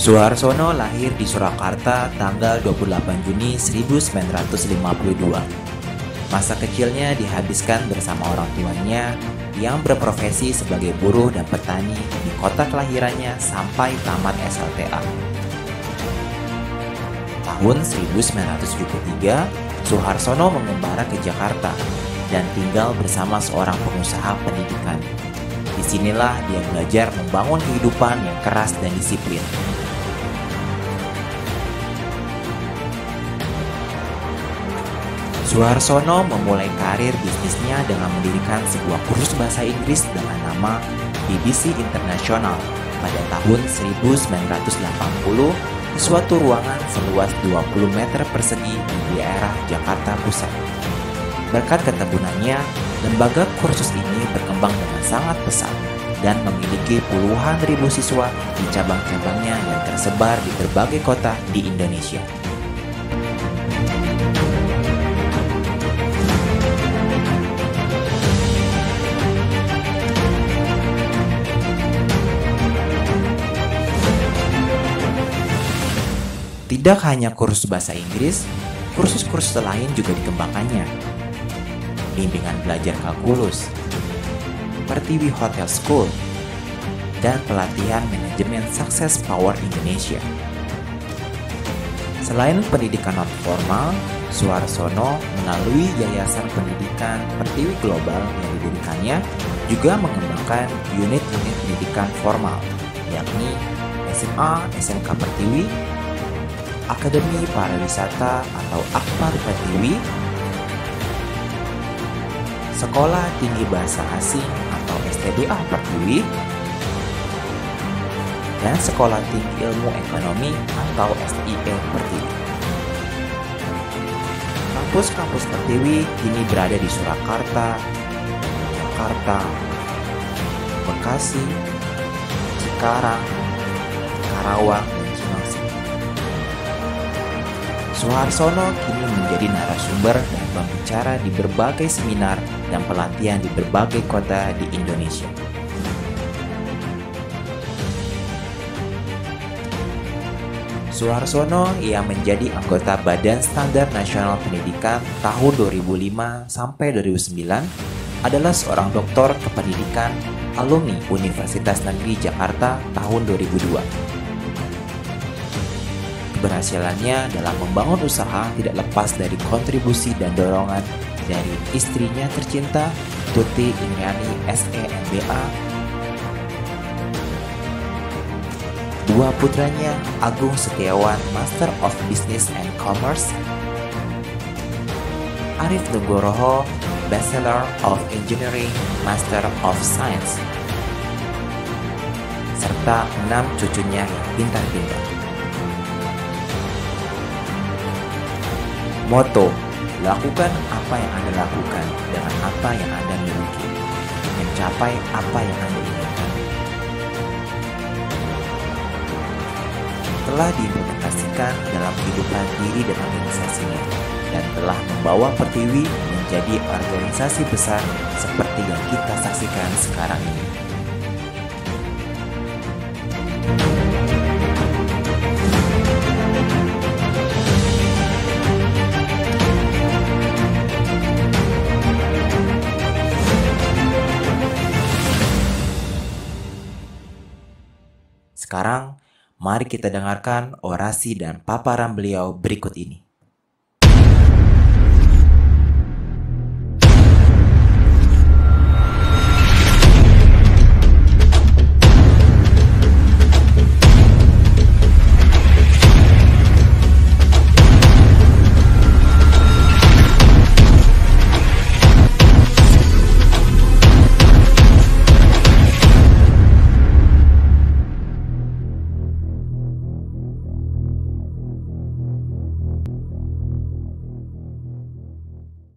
Suharsono lahir di Surakarta tanggal 28 Juni 1952. Masa kecilnya dihabiskan bersama orang tuanya yang berprofesi sebagai buruh dan petani di kota kelahirannya sampai tamat SLTA. Tahun 1973, Suharsono mengembara ke Jakarta dan tinggal bersama seorang pengusaha pendidikan. Disinilah dia belajar membangun kehidupan yang keras dan disiplin. Suharsono memulai karir bisnisnya dengan mendirikan sebuah kursus bahasa Inggris dengan nama BBC International pada tahun 1980 di suatu ruangan seluas 20 meter persegi di daerah Jakarta Pusat. Berkat ketekunannya, lembaga kursus ini berkembang dengan sangat pesat dan memiliki puluhan ribu siswa di cabang-cabangnya yang tersebar di berbagai kota di Indonesia. Tidak hanya kursus bahasa Inggris, kursus-kursus lain juga dikembangkannya. Bimbingan belajar kalkulus, Pertiwi Hotel School, dan pelatihan manajemen Success Power Indonesia. Selain pendidikan non-formal, Suharsono melalui Yayasan Pendidikan Pertiwi Global yang didirikannya juga mengembangkan unit-unit pendidikan formal, yakni SMA SMK Pertiwi, Akademi Pariwisata atau Akpar Pertiwi, Sekolah Tinggi Bahasa Asing atau STBA Pertiwi, dan Sekolah Tinggi Ilmu Ekonomi atau SIE Pertiwi. Kampus-kampus Pertiwi kini berada di Surakarta, Jakarta, Bekasi, Cikarang, Karawang, dan Cimahi. Suharsono kini menjadi narasumber dan pembicara di berbagai seminar dan pelatihan di berbagai kota di Indonesia. Suharsono yang menjadi anggota Badan Standar Nasional Pendidikan tahun 2005 sampai 2009 adalah seorang doktor kependidikan alumni Universitas Negeri Jakarta tahun 2002. Keberhasilannya dalam membangun usaha tidak lepas dari kontribusi dan dorongan dari istrinya tercinta, Tuti Indriani SEMBA, dua putranya, Agung Setiawan Master of Business and Commerce, Arif Nugroho Bachelor of Engineering Master of Science, serta 6 cucunya yang pintar-pintar. Moto, lakukan apa yang Anda lakukan dengan apa yang Anda miliki. Mencapai apa yang Anda inginkan. Telah diimplementasikan dalam kehidupan diri dan organisasinya, dan telah membawa Pertiwi menjadi organisasi besar seperti yang kita saksikan sekarang ini. Sekarang, mari kita dengarkan orasi dan paparan beliau berikut ini.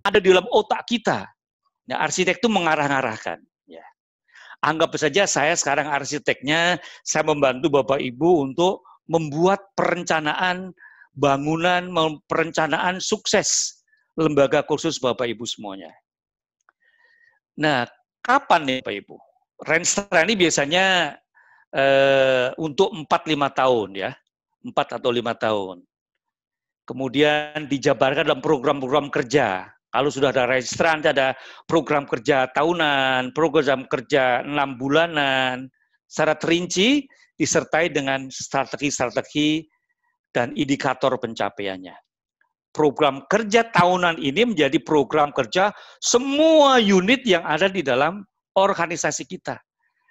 Ada di dalam otak kita. Nah, arsitek itu mengarah-arahkan. Ya. Anggap saja saya sekarang arsiteknya, saya membantu Bapak Ibu untuk membuat perencanaan bangunan, perencanaan sukses lembaga kursus Bapak Ibu semuanya. Nah, kapan nih Bapak Ibu? Renstra ini biasanya untuk 4-5 tahun ya, 4 atau 5 tahun. Kemudian dijabarkan dalam program-program kerja. Kalau sudah ada registran, ada program kerja tahunan, program kerja 6 bulanan, secara terinci disertai dengan strategi-strategi dan indikator pencapaiannya. Program kerja tahunan ini menjadi program kerja semua unit yang ada di dalam organisasi kita.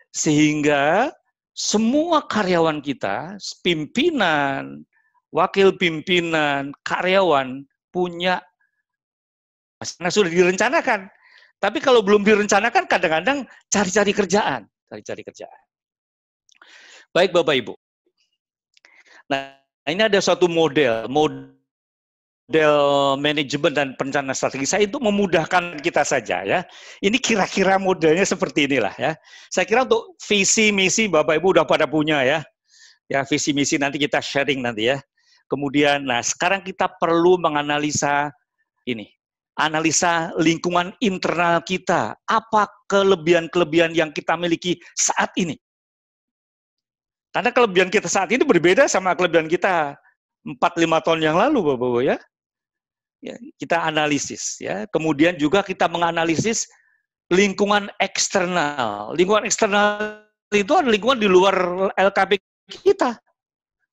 Sehingga semua karyawan kita, pimpinan, wakil pimpinan, karyawan punya, karena sudah direncanakan. Tapi kalau belum direncanakan, kadang-kadang cari-cari kerjaan. Baik Bapak Ibu. Nah, ini ada suatu model manajemen dan perencanaan strategi saya itu memudahkan kita saja ya. Ini kira-kira modelnya seperti inilah ya. Saya kira untuk visi misi Bapak Ibu udah pada punya ya. Ya, visi misi nanti kita sharing nanti ya. Kemudian nah sekarang kita perlu menganalisa ini. Analisa lingkungan internal kita. Apa kelebihan-kelebihan yang kita miliki saat ini? Karena kelebihan kita saat ini berbeda sama kelebihan kita 4-5 tahun yang lalu Bapak-Ibu ya. Ya, kita analisis ya. Kemudian juga kita menganalisis lingkungan eksternal. Lingkungan eksternal itu ada lingkungan di luar LKP kita.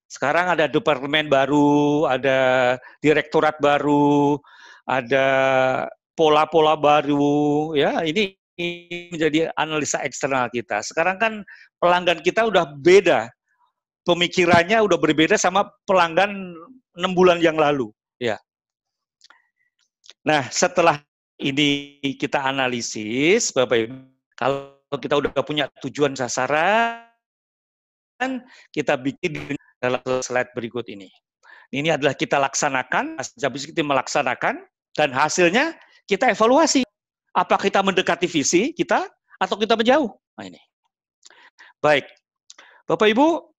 Sekarang ada departemen baru, ada direktorat baru, ada pola-pola baru ya. Ini menjadi analisa eksternal kita. Sekarang kan pelanggan kita udah beda. Pemikirannya udah berbeda sama pelanggan 6 bulan yang lalu ya. Nah, setelah ini kita analisis, Bapak Ibu, kalau kita udah punya tujuan sasaran, kita bikin dalam slide berikut ini. Ini adalah kita laksanakan, habis kita melaksanakan, dan hasilnya kita evaluasi. Apa kita mendekati visi kita, atau kita menjauh? Nah ini. Baik, Bapak Ibu,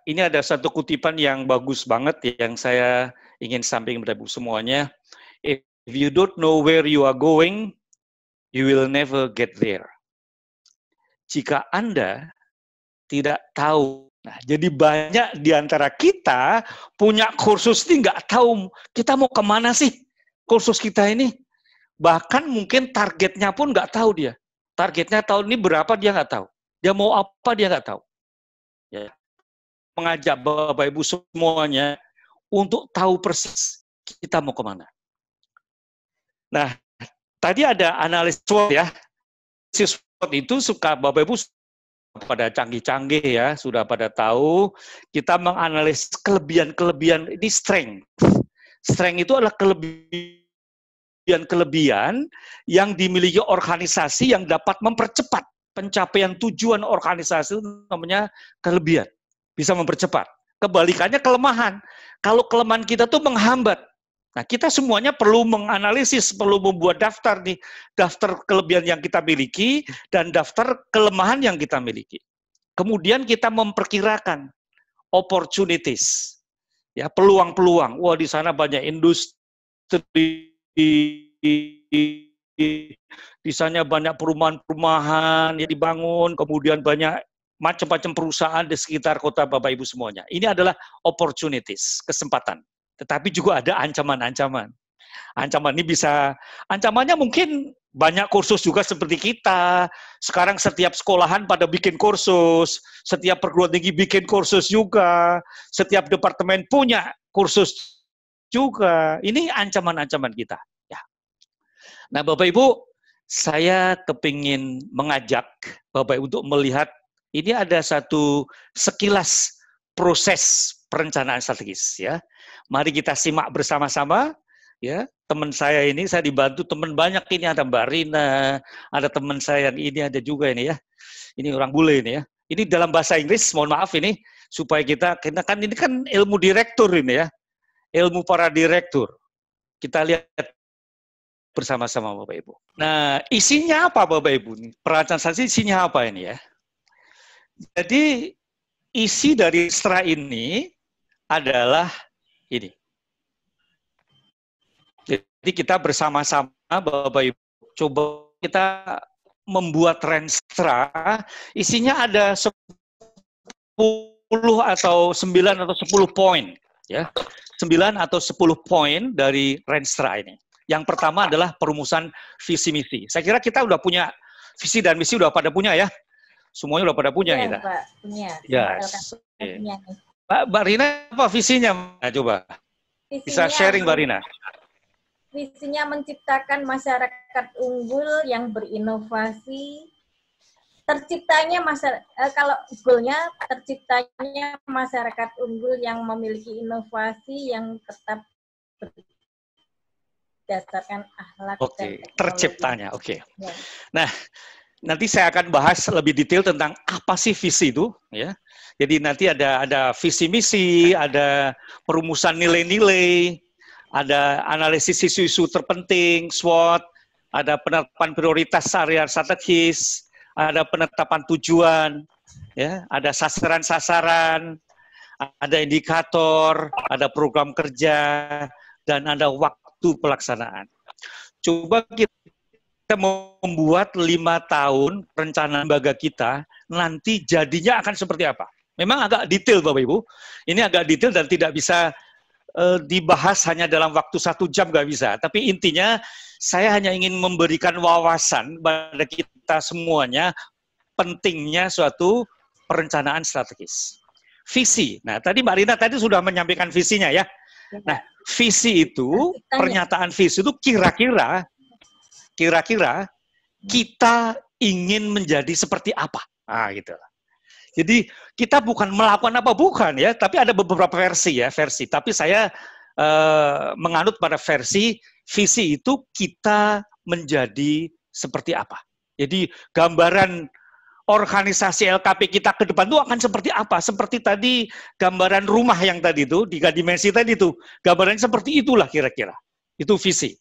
ini ada satu kutipan yang bagus banget yang saya ingin sampaikan kepada Ibu semuanya. If you don't know where you are going, you will never get there. Jika Anda tidak tahu, nah jadi banyak di antara kita punya kursus ini nggak tahu kita mau kemana sih kursus kita ini. Bahkan mungkin targetnya pun nggak tahu dia. Targetnya tahun ini berapa dia nggak tahu. Dia mau apa dia nggak tahu. Ya. Mengajak Bapak Ibu semuanya untuk tahu persis kita mau kemana. Nah, tadi ada analisis SWOT ya. Analisis SWOT itu suka Bapak Ibu pada canggih-canggih ya, sudah pada tahu. Kita menganalisis kelebihan-kelebihan, ini strength. Strength itu adalah kelebihan yang dimiliki organisasi yang dapat mempercepat pencapaian tujuan organisasi, itu namanya kelebihan. Bisa mempercepat. Kebalikannya kelemahan. Kalau kelemahan kita tuh menghambat. Nah, kita semuanya perlu menganalisis, perlu membuat daftar nih, daftar kelebihan yang kita miliki dan daftar kelemahan yang kita miliki. Kemudian kita memperkirakan opportunities. Ya, peluang-peluang. Wah, di sana banyak industri, di sana banyak perumahan-perumahan yang dibangun, kemudian banyak macam-macam perusahaan di sekitar kota Bapak Ibu semuanya. Ini adalah opportunities, kesempatan. Tetapi juga ada ancaman-ancaman. Ancaman ini bisa, ancamannya mungkin banyak kursus juga seperti kita. Sekarang setiap sekolahan pada bikin kursus, setiap perguruan tinggi bikin kursus juga, setiap departemen punya kursus juga. Ini ancaman-ancaman kita. Ya. Nah Bapak Ibu, saya kepingin mengajak Bapak Ibu untuk melihat ini ada satu sekilas proses perencanaan strategis ya. Mari kita simak bersama-sama ya. Teman saya ini saya dibantu teman banyak ini, ada Mbak Rina, ada teman saya yang ini ada juga ini ya. Ini orang bule ini ya. Ini dalam bahasa Inggris, mohon maaf ini supaya kita kan ini kan ilmu direktur ini ya. Ilmu para direktur. Kita lihat bersama-sama Bapak Ibu. Nah, isinya apa Bapak Ibu? Perencanaan strategi isinya apa ini ya? Jadi isi dari STRA ini adalah ini. Jadi kita bersama-sama Bapak Ibu coba kita membuat Renstra, isinya ada 10 atau 9 atau 10 poin, ya. 9 atau 10 poin dari Renstra ini. Yang pertama adalah perumusan visi misi. Saya kira kita udah punya visi dan misi, udah pada punya ya. Semuanya udah pada punya ya, kita. Pak, punya. Yes. Punya. Mbak Rina, apa visinya? Nah, coba. Bisa sharing, Mbak Rina. Visinya menciptakan masyarakat unggul yang berinovasi. Terciptanya kalau goalnya terciptanya masyarakat unggul yang memiliki inovasi yang tetap berdasarkan akhlak dan teknologi. Terciptanya, oke. Ya. Nah, nanti saya akan bahas lebih detail tentang apa sih visi itu, ya. Jadi nanti ada visi misi, ada perumusan nilai-nilai, ada analisis isu-isu terpenting, SWOT, ada penetapan prioritas area strategis, ada penetapan tujuan, ya, ada sasaran-sasaran, ada indikator, ada program kerja, dan ada waktu pelaksanaan. Coba kita membuat 5 tahun rencana lembaga kita, nanti jadinya akan seperti apa? Memang agak detail, Bapak Ibu. Ini agak detail dan tidak bisa dibahas hanya dalam waktu 1 jam, nggak bisa. Tapi intinya, saya hanya ingin memberikan wawasan pada kita semuanya, pentingnya suatu perencanaan strategis. Visi. Nah, tadi Mbak Rina tadi sudah menyampaikan visinya ya. Nah, visi itu, pernyataan visi itu kira-kira kita ingin menjadi seperti apa. Nah, gitu. Jadi kita bukan melakukan apa, bukan ya, tapi ada beberapa versi. Tapi saya menganut pada versi visi itu kita menjadi seperti apa. Jadi gambaran organisasi LKP kita ke depan itu akan seperti apa? Seperti tadi gambaran rumah yang tadi itu, 3 dimensi tadi itu, gambarannya seperti itulah kira-kira. Itu visi.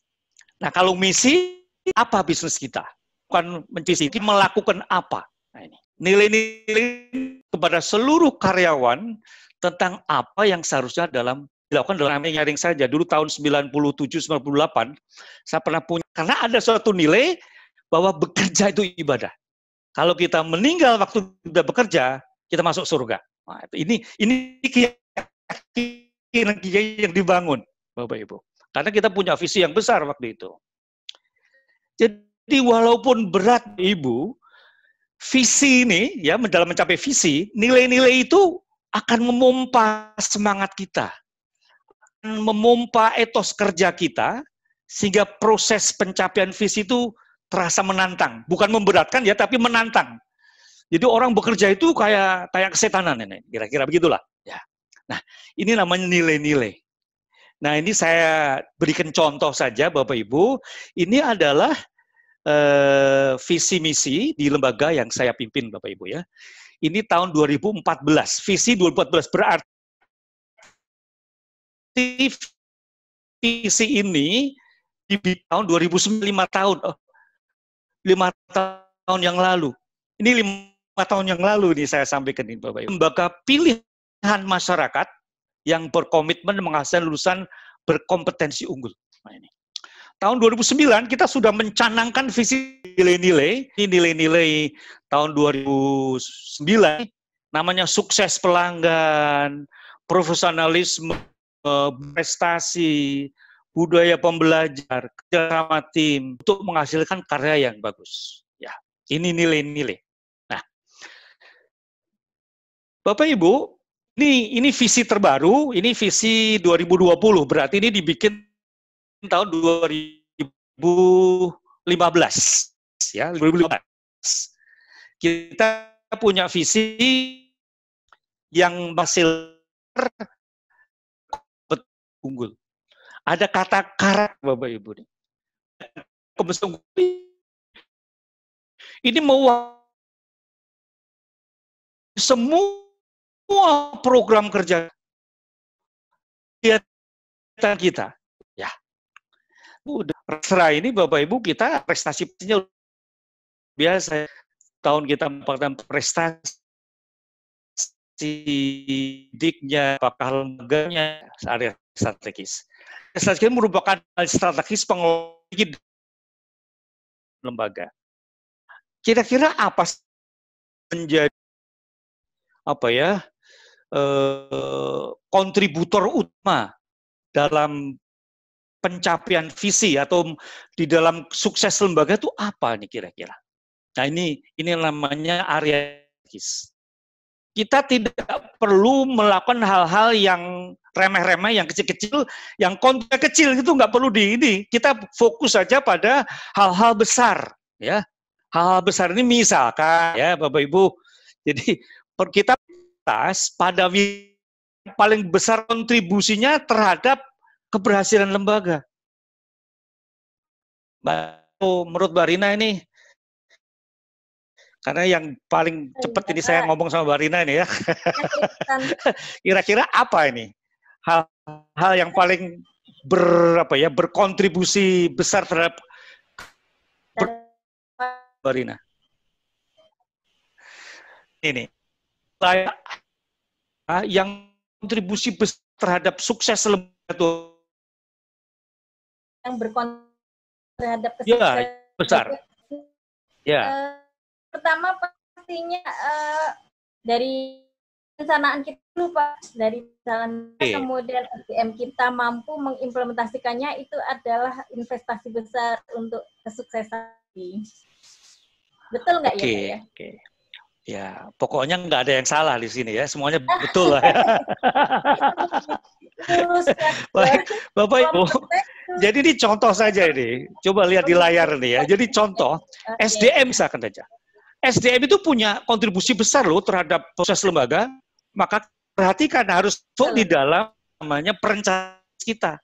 Nah, kalau misi, apa bisnis kita? Bukan visi, melakukan apa? Nah, ini. Nilai-nilai kepada seluruh karyawan tentang apa yang seharusnya dilakukan dalam engineering saja. Dulu tahun 97-98, saya pernah punya, karena ada suatu nilai bahwa bekerja itu ibadah. Kalau kita meninggal waktu sudah bekerja, kita masuk surga. Nah, ini keyakinan yang dibangun, Bapak Ibu. Karena kita punya visi yang besar waktu itu. Jadi walaupun berat, Ibu, visi ini, ya, dalam mencapai visi, nilai-nilai itu akan memompa semangat kita, akan memompa etos kerja kita, sehingga proses pencapaian visi itu terasa menantang, bukan memberatkan ya, tapi menantang. Jadi orang bekerja itu kayak kesetanan ini, kira-kira begitulah. Ya. Nah, ini namanya nilai-nilai. Nah, ini saya berikan contoh saja, Bapak Ibu. Ini adalah visi misi di lembaga yang saya pimpin, Bapak Ibu ya. Ini tahun 2014, visi 2014 berarti visi ini di tahun 2009, 5 tahun yang lalu. Ini 5 tahun yang lalu ini saya sampaikan ini, Bapak Ibu. Lembaga pilihan masyarakat yang berkomitmen menghasilkan lulusan berkompetensi unggul. Nah, ini. Tahun 2009 kita sudah mencanangkan visi nilai-nilai. Ini nilai-nilai tahun 2009 namanya sukses pelanggan, profesionalisme, prestasi, budaya pembelajar, kerjasama tim untuk menghasilkan karya yang bagus. Ya, ini nilai-nilai. Nah, Bapak Ibu, ini visi terbaru, ini visi 2020, berarti ini dibikin tahun 2015, ya, 2015. Kita punya visi yang hasil unggul. Ada kata karak, Bapak Ibu. Ini mau semua program kerja kita. Ya. Udah Renstra ini Bapak Ibu kita prestasinya biasa. Tahun kita mendapatkan prestasi diknya, apakah lembaganya, area strategis. Strategis merupakan strategis pengelola lembaga. kira-kira apa menjadi kontributor utama dalam pencapaian visi atau di dalam sukses lembaga itu apa nih kira-kira? Nah ini namanya area strategis. Kita tidak perlu melakukan hal-hal yang remeh-remeh, yang kecil-kecil, yang konten kecil itu nggak perlu ini. Kita fokus saja pada hal-hal besar, ya. Hal-hal besar ini misalkan, ya Bapak Ibu. Jadi kita pada paling besar kontribusinya terhadap keberhasilan lembaga. Menurut Mbak Rina ini, karena yang paling cepat ini saya ngomong sama Mbak Rina ini ya. Kira-kira apa ini? Hal yang paling berkontribusi besar terhadap Mbak Rina. Ini yang kontribusi besar terhadap sukses lembaga itu yang berkontribusi terhadap kesuksesan besar. Ya. Pertama pastinya dari perencanaan kita dulu Pak, dari jalan kemudian SDM kita mampu mengimplementasikannya, itu adalah investasi besar untuk kesuksesan. Betul nggak ya Pak ya? Ya, pokoknya nggak ada yang salah di sini ya, semuanya betul lah ya. Bapak Ibu, jadi ini contoh saja ini, coba lihat di layar nih ya. Jadi contoh, SDM misalkan saja. SDM itu punya kontribusi besar loh terhadap proses lembaga, maka perhatikan harus masuk di dalam namanya perencanaan kita.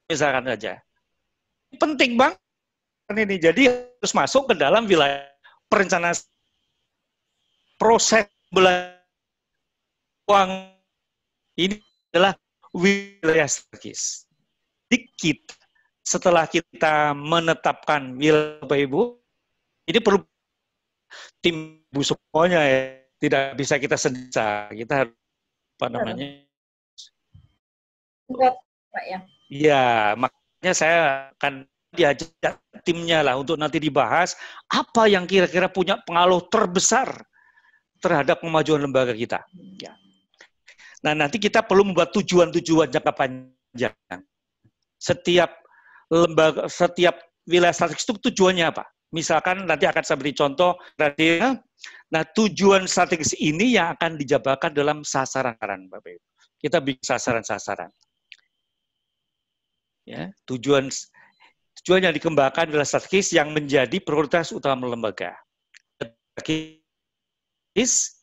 Misalkan saja. Penting banget ini, jadi harus masuk ke dalam wilayah perencanaan proses uang ini adalah wilayah strategis. Jadi setelah kita menetapkan wilayah Bapak Ibu, ini perlu tim Bu semuanya ya, tidak bisa kita sendiri, kita harus Enggak, Pak ya. Iya, makanya saya akan diajak timnya lah untuk nanti dibahas apa yang kira-kira punya pengaruh terbesar terhadap kemajuan lembaga kita. Ya. Nah, nanti kita perlu membuat tujuan-tujuan jangka panjang. Setiap lembaga, setiap wilayah strategis itu tujuannya apa? Misalkan nanti akan saya beri contoh, nah tujuan strategis ini yang akan dijabarkan dalam sasaran, Bapak Ibu. Kita bikin sasaran-sasaran. Ya, tujuan yang dikembangkan adalah strategis yang menjadi prioritas utama lembaga. Strategis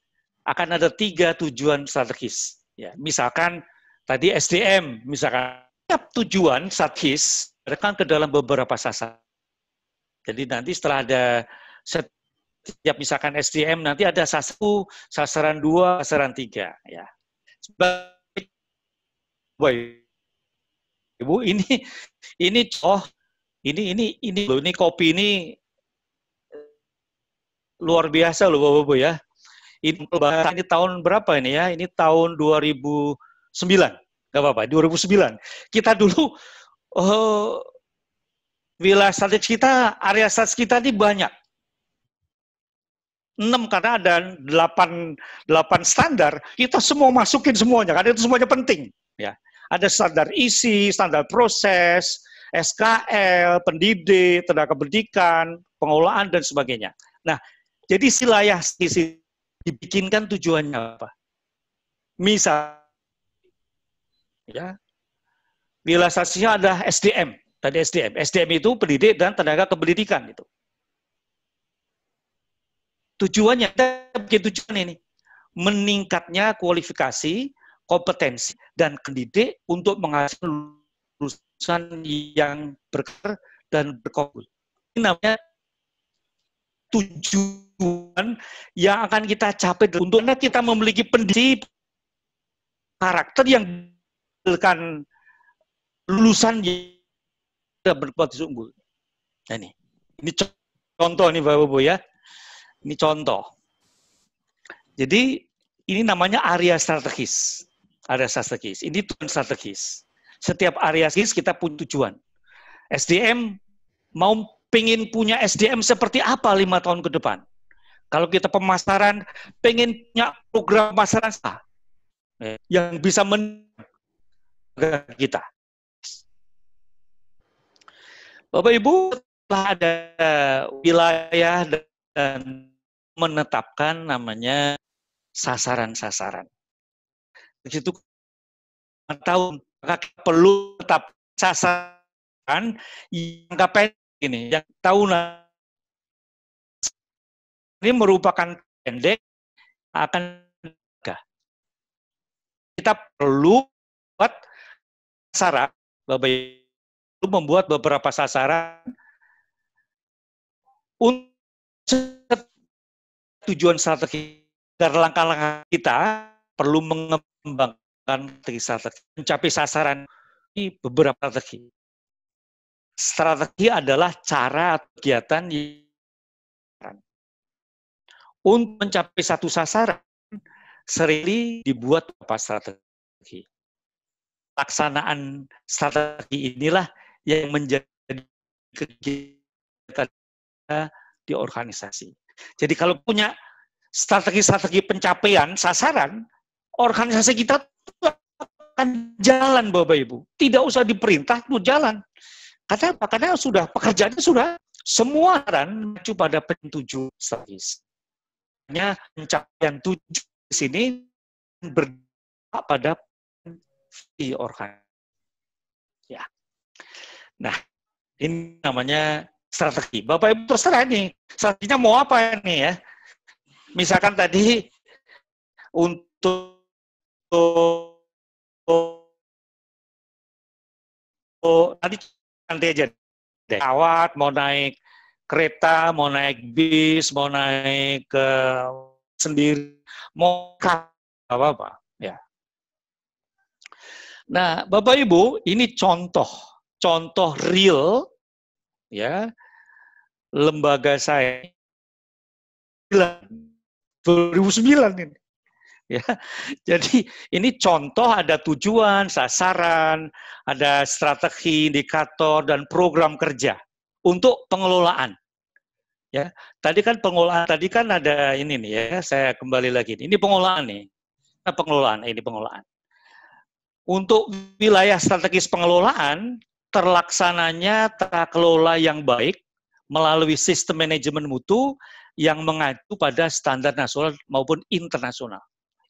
akan ada 3 tujuan strategis. Ya, misalkan tadi SDM, misalkan setiap tujuan strategis direkam ke dalam beberapa sasaran. Jadi nanti setelah ada setiap misalkan SDM nanti ada sasaran 2, sasaran 3 ya. Ibu ini loh, ini kopi ini luar biasa loh Bapak-Ibu ya. Ini tahun berapa ini ya? Ini tahun 2009. Enggak apa-apa, 2009. Kita dulu wilayah strategis kita, area strategis kita ini banyak. 6 karena ada 8 standar, kita semua masukin semuanya, karena itu semuanya penting. Ya. Ada standar isi, standar proses, SKL, pendidik, tenaga pendidikan, pengelolaan, dan sebagainya. Nah, jadi wilayah strategis dibikinkan tujuannya apa? Misal, ya, wilayah strategisnya ada SDM. Tadi SDM itu pendidik dan tenaga kependidikan itu. Tujuannya, tujuan ini meningkatnya kualifikasi, kompetensi dan pendidik untuk menghasilkan lulusan yang berkarakter dan berkompetisi. Ini namanya tujuan yang akan kita capai untuk kita memiliki pendidik karakter yang menghasilkan lulusan yang berkualitas unggul. Nah, ini contoh nih Bapak-Ibu ya. Ini contoh. Jadi ini namanya area strategis. Area strategis. Ini tujuan strategis. Setiap area strategis kita punya tujuan. SDM mau pengen punya SDM seperti apa 5 tahun ke depan. Kalau kita pemasaran, pengen punya program pemasaran yang bisa menjaga kita. Bapak Ibu, setelah ada wilayah dan menetapkan namanya sasaran-sasaran. Di situ tahun maka perlu tetap sasaran yang pendek ini, yang tahunan. Ini merupakan pendek akan kita perlu buat sasaran, Bapak Ibu, membuat beberapa sasaran untuk tujuan strategi. Dan langkah-langkah kita perlu mengembangkan strategi mencapai sasaran ini beberapa strategi. Strategi adalah cara kegiatan untuk mencapai satu sasaran. Sering dibuat beberapa strategi. Pelaksanaan strategi inilah yang menjadi kegiatan di organisasi. Jadi kalau punya strategi-strategi pencapaian sasaran, organisasi kita akan jalan, Bapak Ibu. Tidak usah diperintah, itu jalan. Karena sudah pekerjaannya sudah semua mengacu pada pentujuan strategis. Hanya pencapaian tujuan di sini berdampak pada di organisasi. Ya. Nah, ini namanya strategi. Bapak Ibu terserah nih, strateginya mau apa nih ya? Misalkan tadi untuk nanti aja deh. Pesawat, mau naik kereta, mau naik bis, mau naik sendiri, mau apa-apa. Ya. Nah, Bapak Ibu, ini contoh real, ya, lembaga saya 2009 ini. Ya, jadi ini contoh ada tujuan, sasaran, ada strategi, indikator, dan program kerja untuk pengelolaan. Ya, tadi kan ada ini nih ya, saya kembali lagi. Ini pengelolaan nih, pengelolaan. Untuk wilayah strategis pengelolaan, terlaksananya tata kelola yang baik melalui sistem manajemen mutu yang mengacu pada standar nasional maupun internasional.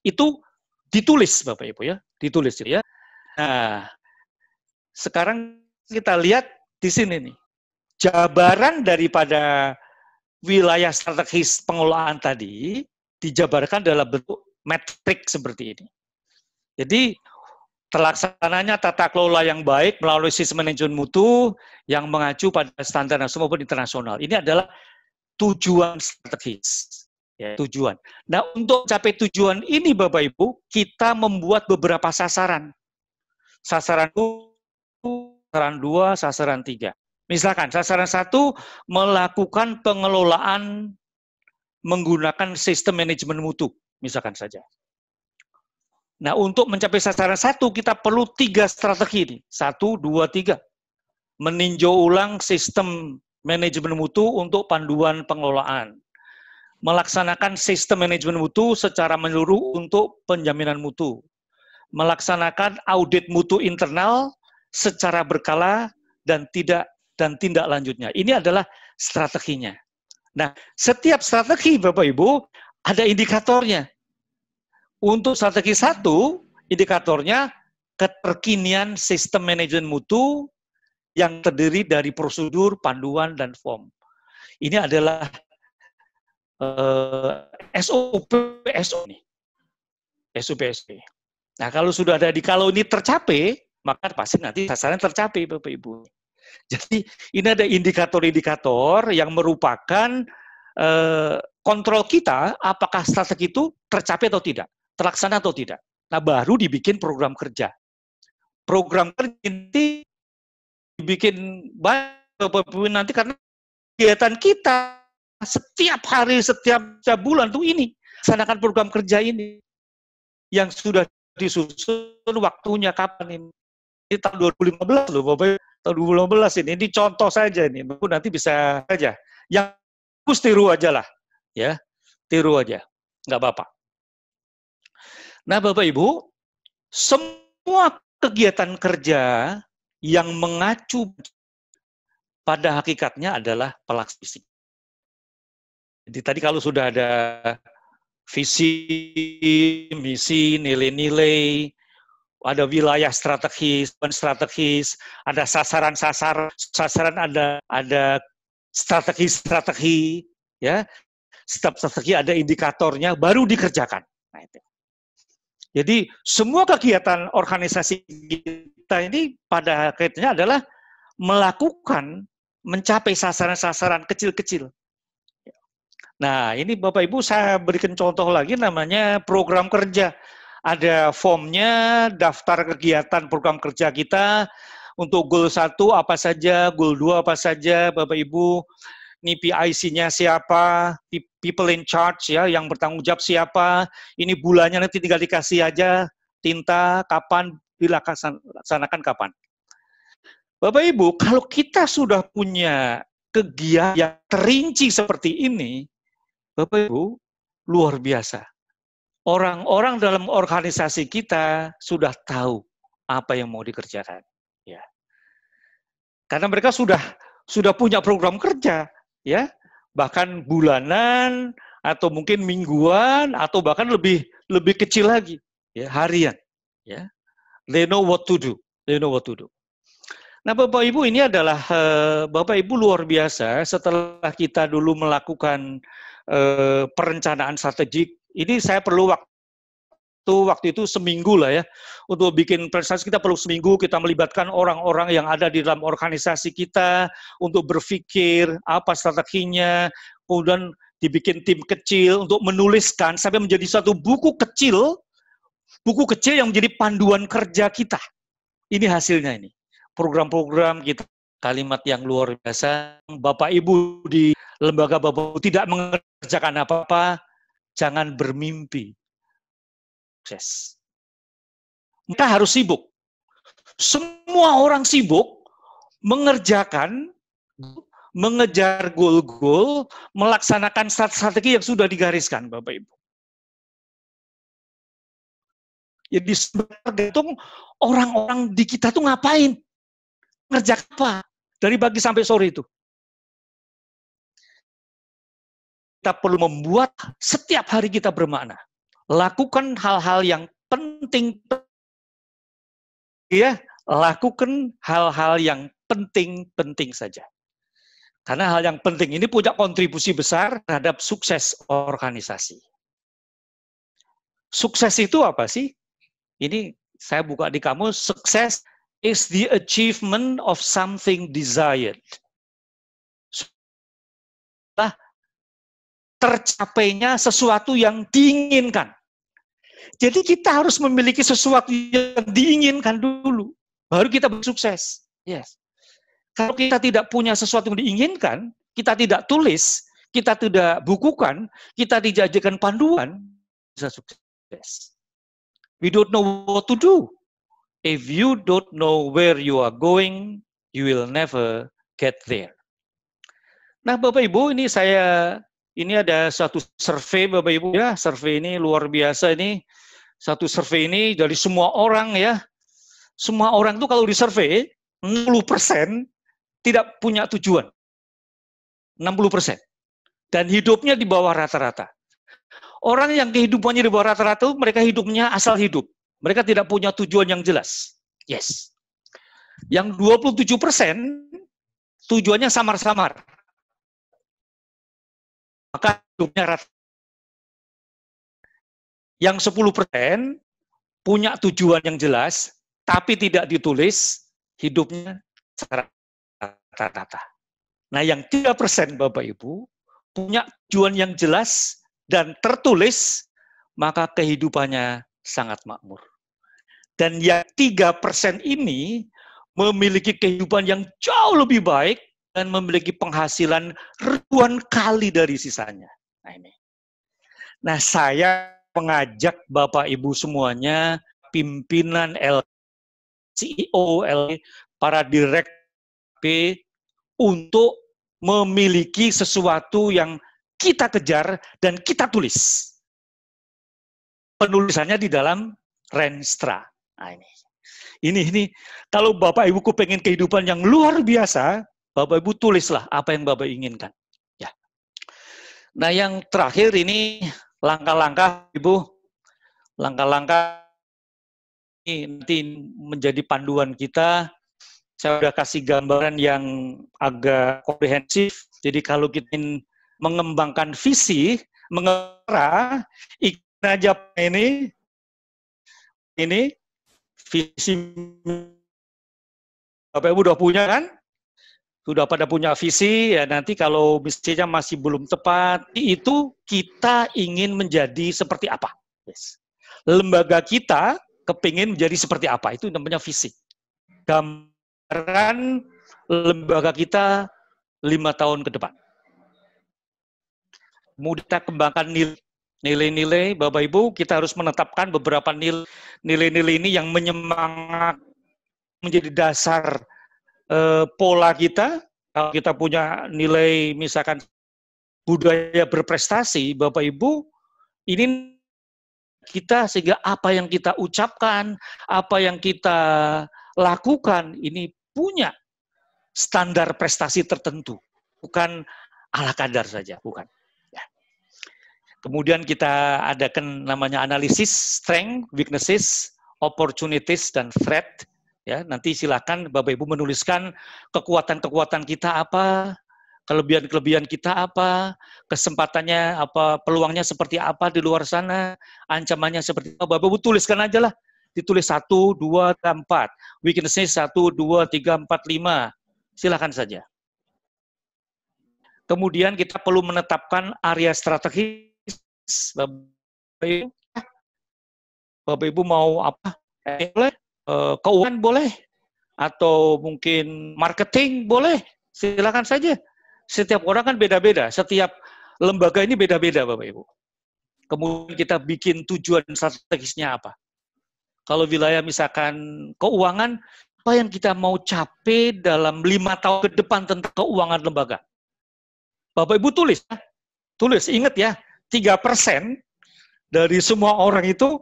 Itu ditulis, Bapak Ibu ya, ditulis ya. Nah, sekarang kita lihat di sini nih, jabaran daripada wilayah strategis pengelolaan tadi dijabarkan dalam bentuk metrik seperti ini. Jadi terlaksananya tata kelola yang baik melalui sistem manajemen mutu yang mengacu pada standar nasional maupun internasional. Ini adalah tujuan strategis. Ya, tujuan. Nah, untuk mencapai tujuan ini, Bapak Ibu, kita membuat beberapa sasaran. Sasaran 1, sasaran 2, sasaran 3. Misalkan, sasaran 1 melakukan pengelolaan menggunakan sistem manajemen mutu, misalkan saja. Nah, untuk mencapai sasaran 1, kita perlu 3 strategi ini. 1, 2, 3. Meninjau ulang sistem manajemen mutu untuk panduan pengelolaan. Melaksanakan sistem manajemen mutu secara menyeluruh untuk penjaminan mutu. Melaksanakan audit mutu internal secara berkala dan tindak lanjutnya. Ini adalah strateginya. Nah, setiap strategi, Bapak Ibu, ada indikatornya. Untuk strategi 1, indikatornya keterkinian sistem manajemen mutu yang terdiri dari prosedur, panduan, dan form. Ini adalah SOP nih. SOP. Nah, kalau sudah ada kalau ini tercapai, maka pasti nanti sasaran tercapai, Bapak Ibu. Jadi, ini ada indikator-indikator yang merupakan kontrol kita apakah strategi itu tercapai atau tidak, terlaksana atau tidak. Nah, baru dibikin program kerja. Program kerja ini dibikin Bapak Ibu nanti karena kegiatan kita setiap hari, setiap bulan tuh ini, laksanakan program kerja ini yang sudah disusun waktunya kapan ini. Ini tahun 2015 loh, Bapak. Tahun 2015 ini contoh saja ini, nanti bisa saja. Yang bagus tiru aja lah, ya, tiru aja, nggak apa-apa. Nah, Bapak Ibu, semua kegiatan kerja yang mengacu pada hakikatnya adalah pelaksana. Jadi tadi kalau sudah ada visi, misi, nilai-nilai, ada wilayah strategis, ada sasaran, ada strategi, ya. Setiap strategi ada indikatornya, baru dikerjakan. Nah, itu. Jadi semua kegiatan organisasi kita ini pada akhirnya adalah mencapai sasaran-sasaran kecil-kecil. Nah, ini Bapak Ibu saya berikan contoh lagi namanya program kerja. Ada formnya, daftar kegiatan program kerja kita. Untuk goal 1 apa saja, goal 2 apa saja, Bapak Ibu. Ini PIC-nya siapa, people in charge ya, yang bertanggung jawab siapa. Ini bulannya nanti tinggal dikasih aja tinta, kapan, dilaksanakan kapan. Bapak Ibu, kalau kita sudah punya kegiatan yang terinci seperti ini, Bapak Ibu, luar biasa. Orang-orang dalam organisasi kita sudah tahu apa yang mau dikerjakan. Ya. Karena mereka sudah punya program kerja, ya, bahkan bulanan atau mungkin mingguan atau bahkan lebih kecil lagi, ya, harian. Ya. They know what to do. They know what to do. Nah, Bapak Ibu, ini adalah Bapak Ibu luar biasa. Setelah kita dulu melakukan perencanaan strategik, ini saya perlu waktu itu seminggu lah ya, untuk bikin presentasi. Kita perlu seminggu, kita melibatkan orang-orang yang ada di dalam organisasi kita untuk berpikir apa strateginya, kemudian dibikin tim kecil untuk menuliskan sampai menjadi satu buku kecil yang menjadi panduan kerja kita. Ini hasilnya ini. Program-program kita, kalimat yang luar biasa. Bapak Ibu di lembaga Bapak Ibu tidak mengerjakan apa-apa, jangan bermimpi. Sukses. Kita harus sibuk. Semua orang sibuk mengerjakan, mengejar goal-goal, melaksanakan strategi yang sudah digariskan, Bapak Ibu. Jadi tergantung orang-orang di kita tuh ngapain, ngerjakan apa, dari pagi sampai sore itu. Kita perlu membuat setiap hari kita bermakna. Lakukan hal-hal yang penting, ya, lakukan hal-hal yang penting saja. Karena hal yang penting ini punya kontribusi besar terhadap sukses organisasi. Sukses itu apa sih? Ini saya buka di kamus, sukses is the achievement of something desired. Tercapainya sesuatu yang diinginkan. Jadi kita harus memiliki sesuatu yang diinginkan dulu, baru kita bersukses. Yes. Kalau kita tidak punya sesuatu yang diinginkan, kita tidak tulis, kita tidak bukukan, kita tidak jadikan panduan, bisa sukses. We don't know what to do. If you don't know where you are going, you will never get there. Nah, Bapak Ibu, ini ada satu survei, Bapak Ibu ya, survei ini luar biasa ini. Satu survei ini dari semua orang ya. Semua orang itu kalau disurvei 60% tidak punya tujuan. 60%. Dan hidupnya di bawah rata-rata. Orang yang kehidupannya di bawah rata-rata itu mereka hidupnya asal hidup. Mereka tidak punya tujuan yang jelas. Yes. Yang 27% tujuannya samar-samar. Maka hidupnya rata. Yang 10% punya tujuan yang jelas, tapi tidak ditulis, hidupnya rata-rata. Nah, yang 3% Bapak Ibu punya tujuan yang jelas dan tertulis, maka kehidupannya sangat makmur. Dan yang 3% ini memiliki kehidupan yang jauh lebih baik dan memiliki penghasilan ribuan kali dari sisanya. Nah, ini. Nah, saya mengajak Bapak Ibu semuanya, pimpinan CEO, para direktur untuk memiliki sesuatu yang kita kejar dan kita tulis. Penulisannya di dalam Renstra. Nah, ini kalau Bapak Ibu pengen kehidupan yang luar biasa, Bapak Ibu tulislah apa yang Bapak inginkan. Ya. Nah, yang terakhir ini langkah-langkah Ibu, langkah-langkah ini nanti menjadi panduan kita. Saya sudah kasih gambaran yang agak komprehensif. Jadi kalau kita ingin mengembangkan visi, mengerah, ikut aja ini visi Bapak Ibu udah punya kan? Sudah pada punya visi, ya nanti kalau misalnya masih belum tepat, itu kita ingin menjadi seperti apa? Yes. Lembaga kita kepingin menjadi seperti apa? Itu namanya visi. Gambaran lembaga kita 5 tahun ke depan. Kemudian kita kembangkan nilai-nilai, Bapak Ibu, kita harus menetapkan beberapa nilai-nilai ini yang menyemangat menjadi dasar pola kita. Kalau kita punya nilai misalkan budaya berprestasi, Bapak Ibu, ini kita sehingga apa yang kita ucapkan, apa yang kita lakukan, ini punya standar prestasi tertentu, bukan ala kadar saja, bukan. Ya. Kemudian kita adakan namanya analisis, strength, weaknesses, opportunities, dan threat. Ya, nanti silakan Bapak Ibu menuliskan kekuatan-kekuatan kita apa, kelebihan-kelebihan kita apa, kesempatannya apa, peluangnya seperti apa di luar sana, ancamannya seperti apa. Bapak Ibu tuliskan aja lah. Ditulis 1, 2, 3, 4. Weakness-nya 1, 2, 3, 4, 5. Silakan saja. Kemudian kita perlu menetapkan area strategis. Bapak Ibu mau apa? Boleh. Keuangan boleh. Atau mungkin marketing boleh. Silakan saja. Setiap orang kan beda-beda. Setiap lembaga ini beda-beda, Bapak Ibu. Kemudian kita bikin tujuan strategisnya apa. Kalau wilayah misalkan keuangan, apa yang kita mau capai dalam 5 tahun ke depan tentang keuangan lembaga. Bapak Ibu tulis. Tulis, ingat ya, 3% dari semua orang itu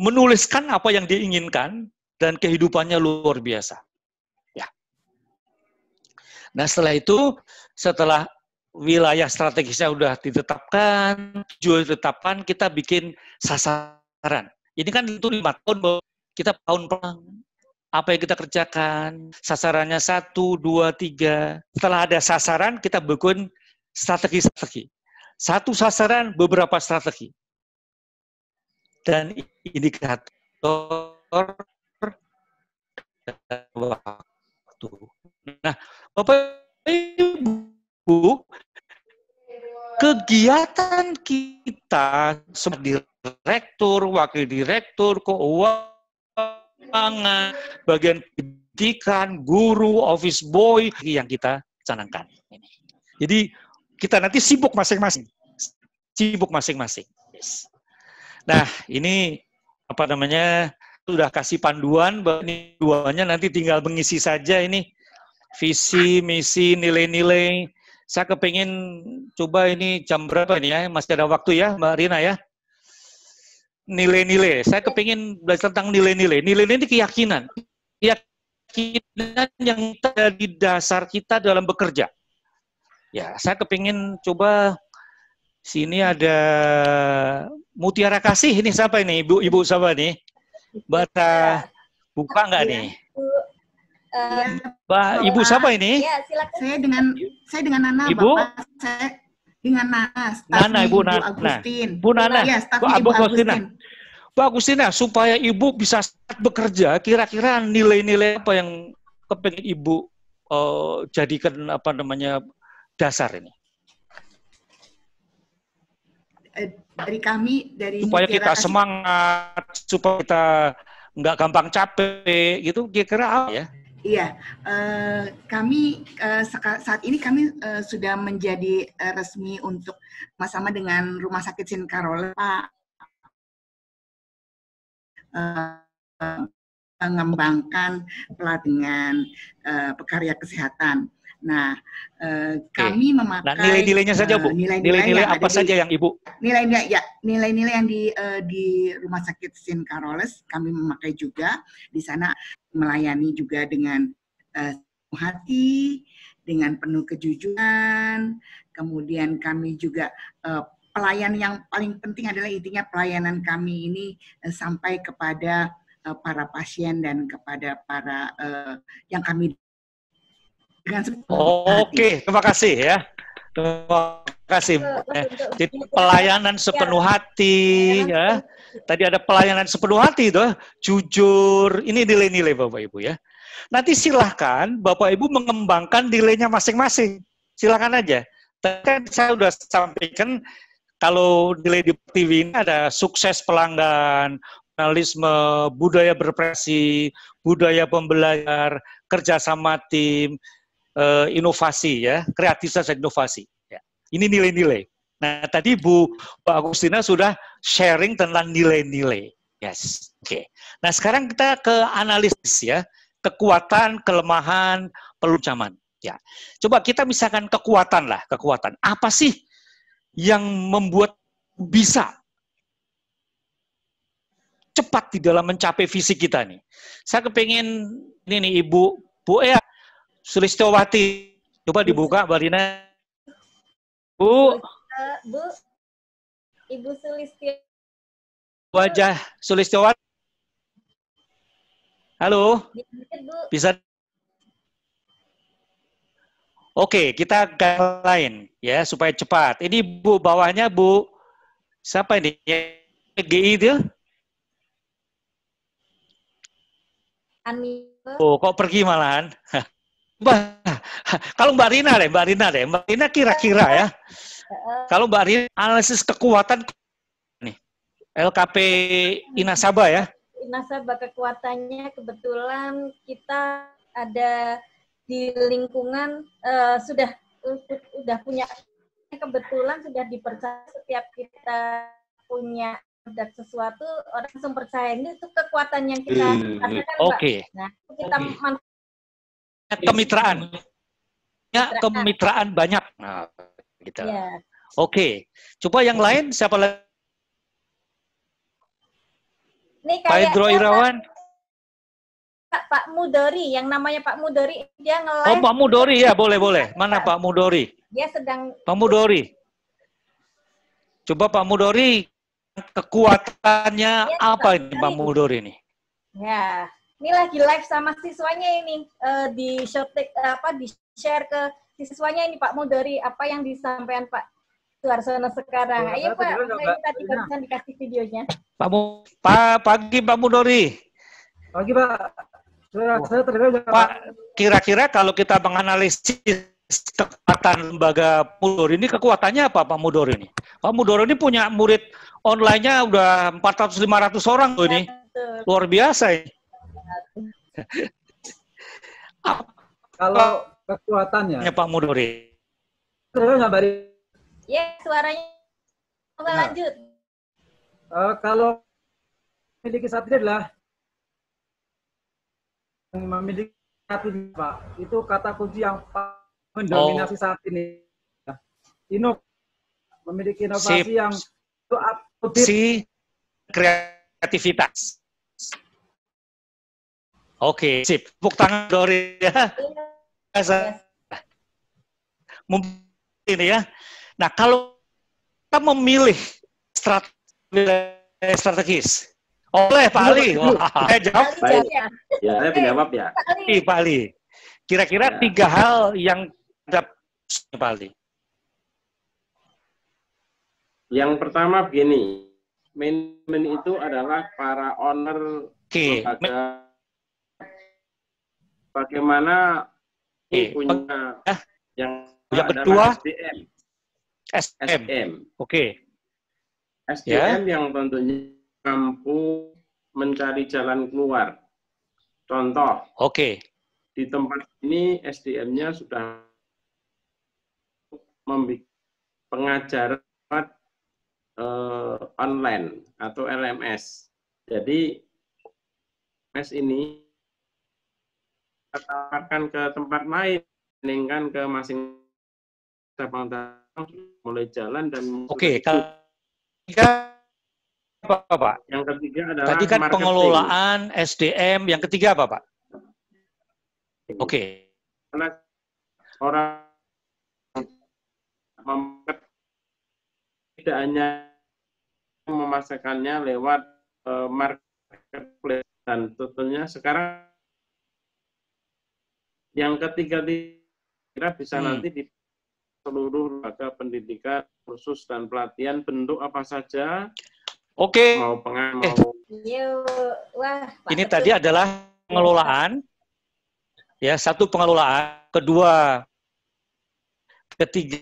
menuliskan apa yang diinginkan dan kehidupannya luar biasa. Ya. Nah, setelah wilayah strategisnya sudah ditetapkan, tujuan ditetapkan, kita bikin sasaran. Ini kan itu 5 tahun, kita tahun apa yang kita kerjakan, sasarannya 1, 2, 3. Setelah ada sasaran, kita bikin strategi-strategi. Satu sasaran, beberapa strategi. Dan indikator waktu. Nah, Bapak Ibu, kegiatan kita sebagai direktur, wakil direktur, keuangan, bagian pendidikan, guru, office boy yang kita canangkan. Jadi kita nanti sibuk masing-masing. Yes. Nah, ini apa namanya? Sudah kasih panduan, ini panduannya nanti tinggal mengisi saja ini visi, misi, nilai-nilai. Saya kepingin coba ini jam berapa ini ya? Masih ada waktu ya, Mbak Rina ya? Nilai-nilai. Saya kepingin belajar tentang nilai-nilai. Nilai-nilai ini keyakinan. Keyakinan yang ada di dasar kita dalam bekerja. Ya, saya kepingin coba sini ada Mutiara Kasih. Ini siapa ini? Ibu siapa nih? Mbak buka nggak nih? Mbak, Ibu siapa ini? Ya, silakan. Saya dengan Nana, Ibu? Bapak. Saya dengan Nana. Nana, Ibu Nana. Agustin. Bu Nana. Ya, Ibu Agustina. Bu Agustina, supaya Ibu bisa bekerja, kira-kira nilai-nilai apa yang kepengen Ibu jadikan apa namanya dasar ini? Dari kami, dari supaya kita semangat, supaya kita nggak gampang capek, gitu kira-kira apa ya? Iya, kami saat ini kami sudah menjadi resmi untuk sama-sama dengan Rumah Sakit Sin Carol, Pak. mengembangkan pelatihan pekarya kesehatan. Nah, kami memakai nah, nilai-nilainya saja, Bu. Nilai-nilai apa saja yang Ibu? Nilai-nilai yang di Rumah Sakit St. Carolus kami memakai juga. Di sana melayani juga dengan hati, dengan penuh kejujuran. Kemudian kami juga pelayan yang paling penting adalah intinya pelayanan kami ini sampai kepada para pasien dan kepada para yang kami dengan Oke, terima kasih ya. Terima kasih. Jadi pelayanan sepenuh hati ya. Tadi ada pelayanan sepenuh hati itu, jujur. Ini nilai-nilai Bapak Ibu ya. Nanti silahkan Bapak Ibu mengembangkan nilainya masing-masing. Silahkan aja. Tadi kan saya sudah sampaikan kalau nilai di TV ini ada sukses pelanggan, jurnalisme, budaya berprestasi, budaya pembelajar, kerjasama tim, inovasi ya, kreativitas dan inovasi. Ya. Ini nilai-nilai. Nah tadi Bu Agustina sudah sharing tentang nilai-nilai. Yes. Oke. Nah sekarang kita ke analisis ya, kekuatan, kelemahan, peluncaman. Ya. Coba kita misalkan kekuatan lah, kekuatan. Apa sih yang membuat bisa cepat di dalam mencapai visi kita nih? Saya kepingin ini nih Bu Sulistiyowati, coba dibuka Mbak Rina. Bu, Ibu Sulistiyowati. wajah Sulistiyowati. Halo, bisa? Oke, kita ke lain ya supaya cepat. Ini Bu bawahnya Bu siapa ini? GI itu? Oh, kok pergi malahan? Kalau Mbak Rina deh. Mbak Rina kira-kira ya. Kalau Mbak Rina analisis kekuatan nih, LKP Inasaba ya. Inasaba kekuatannya kebetulan kita ada di lingkungan sudah punya, kebetulan sudah dipercaya setiap kita punya produk sesuatu orang langsung percaya, ini itu kekuatan yang kita rasakan, Mbak. Oke. Nah, kita kemitraan banyak. Nah, gitu. Ya. Oke. Coba yang lain siapa lagi? Pak Indro Irawan. Pak Mudori, yang namanya Pak Mudori, dia nge-live. Oh, Pak Mudori ya, boleh. Mana Pak Mudori? Dia sedang Pak Mudori. Coba Pak Mudori, kekuatannya apa ini Pak Mudori ini? Ya, ini lagi live sama siswanya ini, di share ke siswanya ini Pak Mudori, apa yang disampaikan Pak Suarsono sekarang. Ayo Pak, tadi barusan dikasih videonya. Pagi Pak Mudori. Pagi Pak. Saya Pak, kira-kira kalau kita menganalisis kekuatan lembaga Mudori ini, kekuatannya apa Pak Mudori ini? Pak Mudori ini punya murid online-nya udah 400-500 orang tuh ini. Luar biasa ini. Kalau kekuatannya Pak Mudori. Ya, suaranya lanjut. Kalau memiliki saat ini adalah memiliki satu Pak, itu kata kunci yang mendominasi saat ini. Memiliki inovasi yang itu si kreativitas. Oke, sip. Tepuk tangan Dori ya. Ini ya. Nah, kalau kita memilih strategis, oleh Pak Ali, saya jawab. Ya, saya menjawab ya. Pak Ali, kira-kira 3 hal yang ada Pak Ali. Yang pertama begini, manajemen itu adalah para owner lembaga. Bagaimana punya yang kedua SDM. Oke. SDM yang tentunya mampu mencari jalan keluar. Contoh. Oke. Di tempat ini SDM-nya sudah membuat pengajaran online atau LMS. Jadi ini kita tawarkan ke tempat lain, meningkatkan ke masing-masing cabang-cabang mulai jalan dan Oke, ketiga apa, Pak? yang ketiga adalah tadi kan marketing. pengelolaan SDM, yang ketiga apa, Pak? Oke. Karena orang tidak hanya memasarkannya lewat marketplace, dan tentunya sekarang yang ketiga kira bisa nanti di seluruh lembaga pendidikan, kursus dan pelatihan bentuk apa saja. Oke. Mau mau. Wah, ini tadi adalah pengelolaan. Ya, satu pengelolaan, kedua, ketiga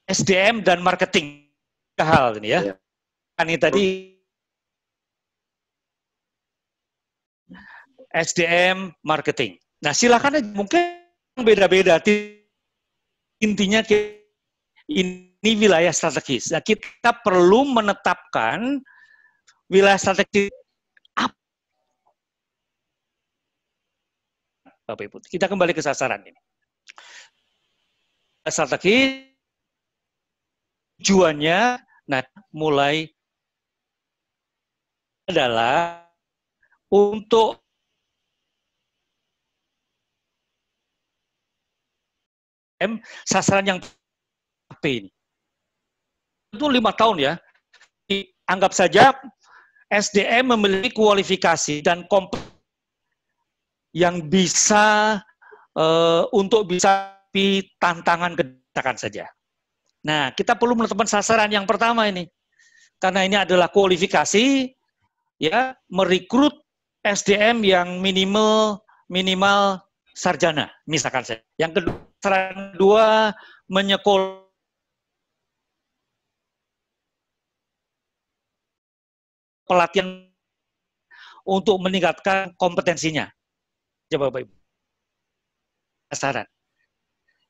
SDM dan marketing. Hal ini ya. Ini tadi SDM, marketing. Nah, silakan mungkin beda-beda. Intinya ini wilayah strategis. Nah, kita perlu menetapkan wilayah strategis. Bapak Ibu, kita kembali ke sasaran ini. Strategi tujuannya, nah mulai adalah untuk sasaran yang ini. Itu 5 tahun ya. Anggap saja SDM memiliki kualifikasi dan kompetensi yang bisa untuk bisa tantangan kedesakan saja. Nah, kita perlu menetapkan sasaran yang pertama ini. Karena ini adalah kualifikasi, ya, merekrut SDM yang minimal sarjana, misalkan saja. Yang kedua, sasaran kedua, menyekolahkan pelatihan untuk meningkatkan kompetensinya. Coba Bapak Ibu. Sasaran.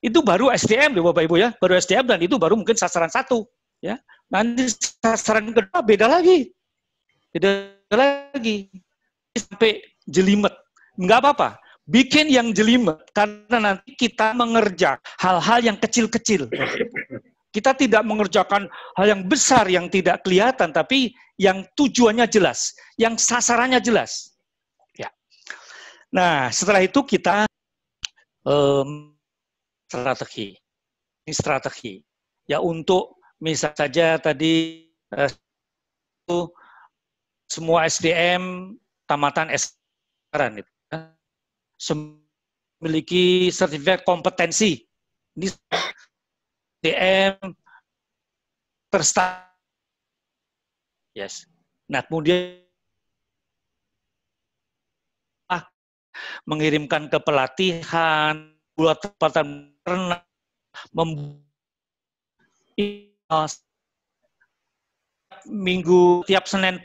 Itu baru SDM deh Bapak Ibu ya, baru SDM dan itu baru mungkin sasaran 1 ya. Nanti sasaran kedua beda lagi. Beda lagi. Sampai jelimet. Enggak apa-apa. Bikin yang jelimet karena nanti kita mengerjakan hal-hal yang kecil-kecil. Kita tidak mengerjakan hal yang besar yang tidak kelihatan tapi yang tujuannya jelas, yang sasarannya jelas. Nah, setelah itu kita strategi. Ini strategi. Ya untuk misal saja tadi semua SDM tamatan SDM itu memiliki sertifikat kompetensi. Ini SDM terstandar. Yes. Nah, kemudian mengirimkan ke pelatihan, buat tempatan renang, minggu tiap Senin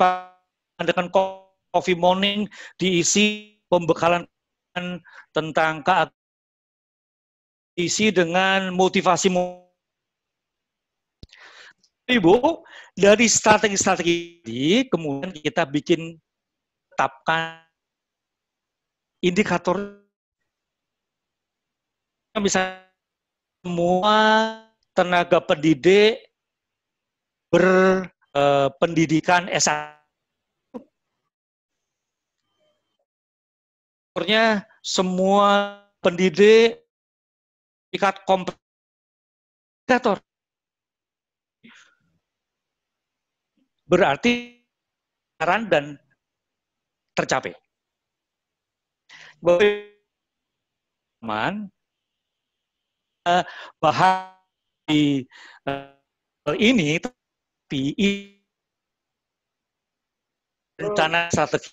dengan coffee morning diisi pembekalan tentang isi dengan motivasi. Ibu, dari strategi-strategi ini kemudian kita bikin tetapkan indikator bisa semua tenaga pendidik berpendidikan S1. Semua pendidik tingkat kompetensi berarti saran dan tercapai. Bahas di ini tapi rencana strategi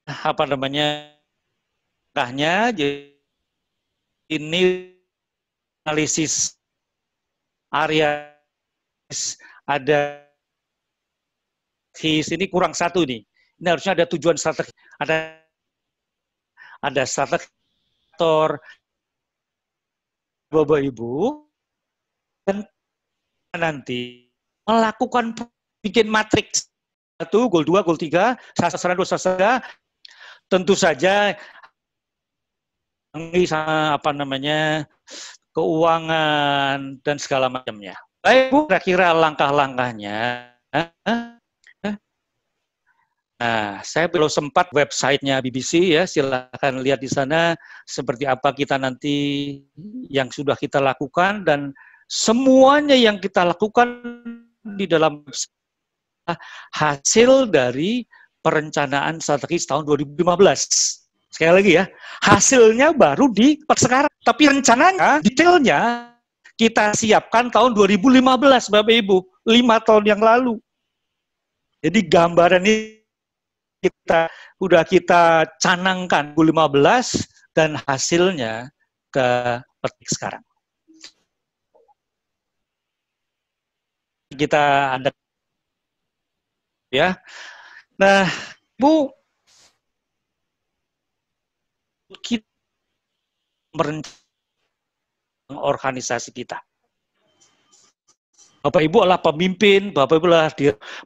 apa namanya langkahnya. Ini analisis area ada di sini kurang 1 nih. Ini harusnya ada tujuan strategi. Ada strategi Bapak Ibu, dan nanti melakukan bikin matriks 1, goal 2, goal 3, sasaran 2, sasaran 3, tentu saja apa namanya keuangan dan segala macamnya. Baik Bu, kira-kira langkah-langkahnya. Nah, saya belum sempat websitenya BBC ya, silakan lihat di sana seperti apa kita nanti yang sudah kita lakukan dan semuanya yang kita lakukan di dalam hasil dari perencanaan strategis tahun 2015. Sekali lagi ya, hasilnya baru di sekarang, tapi rencananya, detailnya kita siapkan tahun 2015 Bapak Ibu, 5 tahun yang lalu. Jadi gambaran ini udah kita canangkan 2015 dan hasilnya ke petik sekarang. Kita ada ya. Nah, Bu, kita merencanakan organisasi kita. Bapak Ibu adalah pemimpin, Bapak Ibu adalah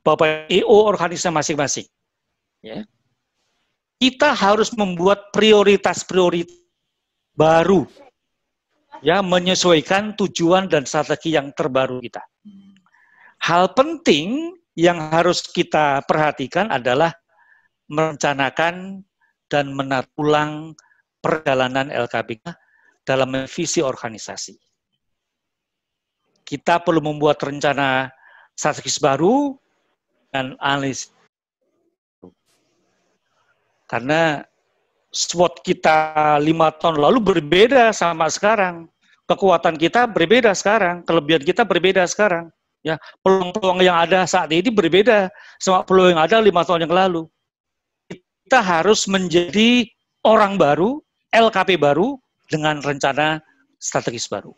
Bapak EO organisasi masing-masing. Ya. Kita harus membuat prioritas-prioritas baru, ya, menyesuaikan tujuan dan strategi yang terbaru kita. Hal penting yang harus kita perhatikan adalah merencanakan dan menata ulang perjalanan LKBK dalam visi organisasi. Kita perlu membuat rencana strategis baru dan analisis. Karena SWOT kita 5 tahun lalu berbeda sama sekarang. Kekuatan kita berbeda sekarang, kelebihan kita berbeda sekarang. Ya, peluang-peluang yang ada saat ini berbeda sama peluang yang ada 5 tahun yang lalu. Kita harus menjadi orang baru, LKP baru, dengan rencana strategis baru.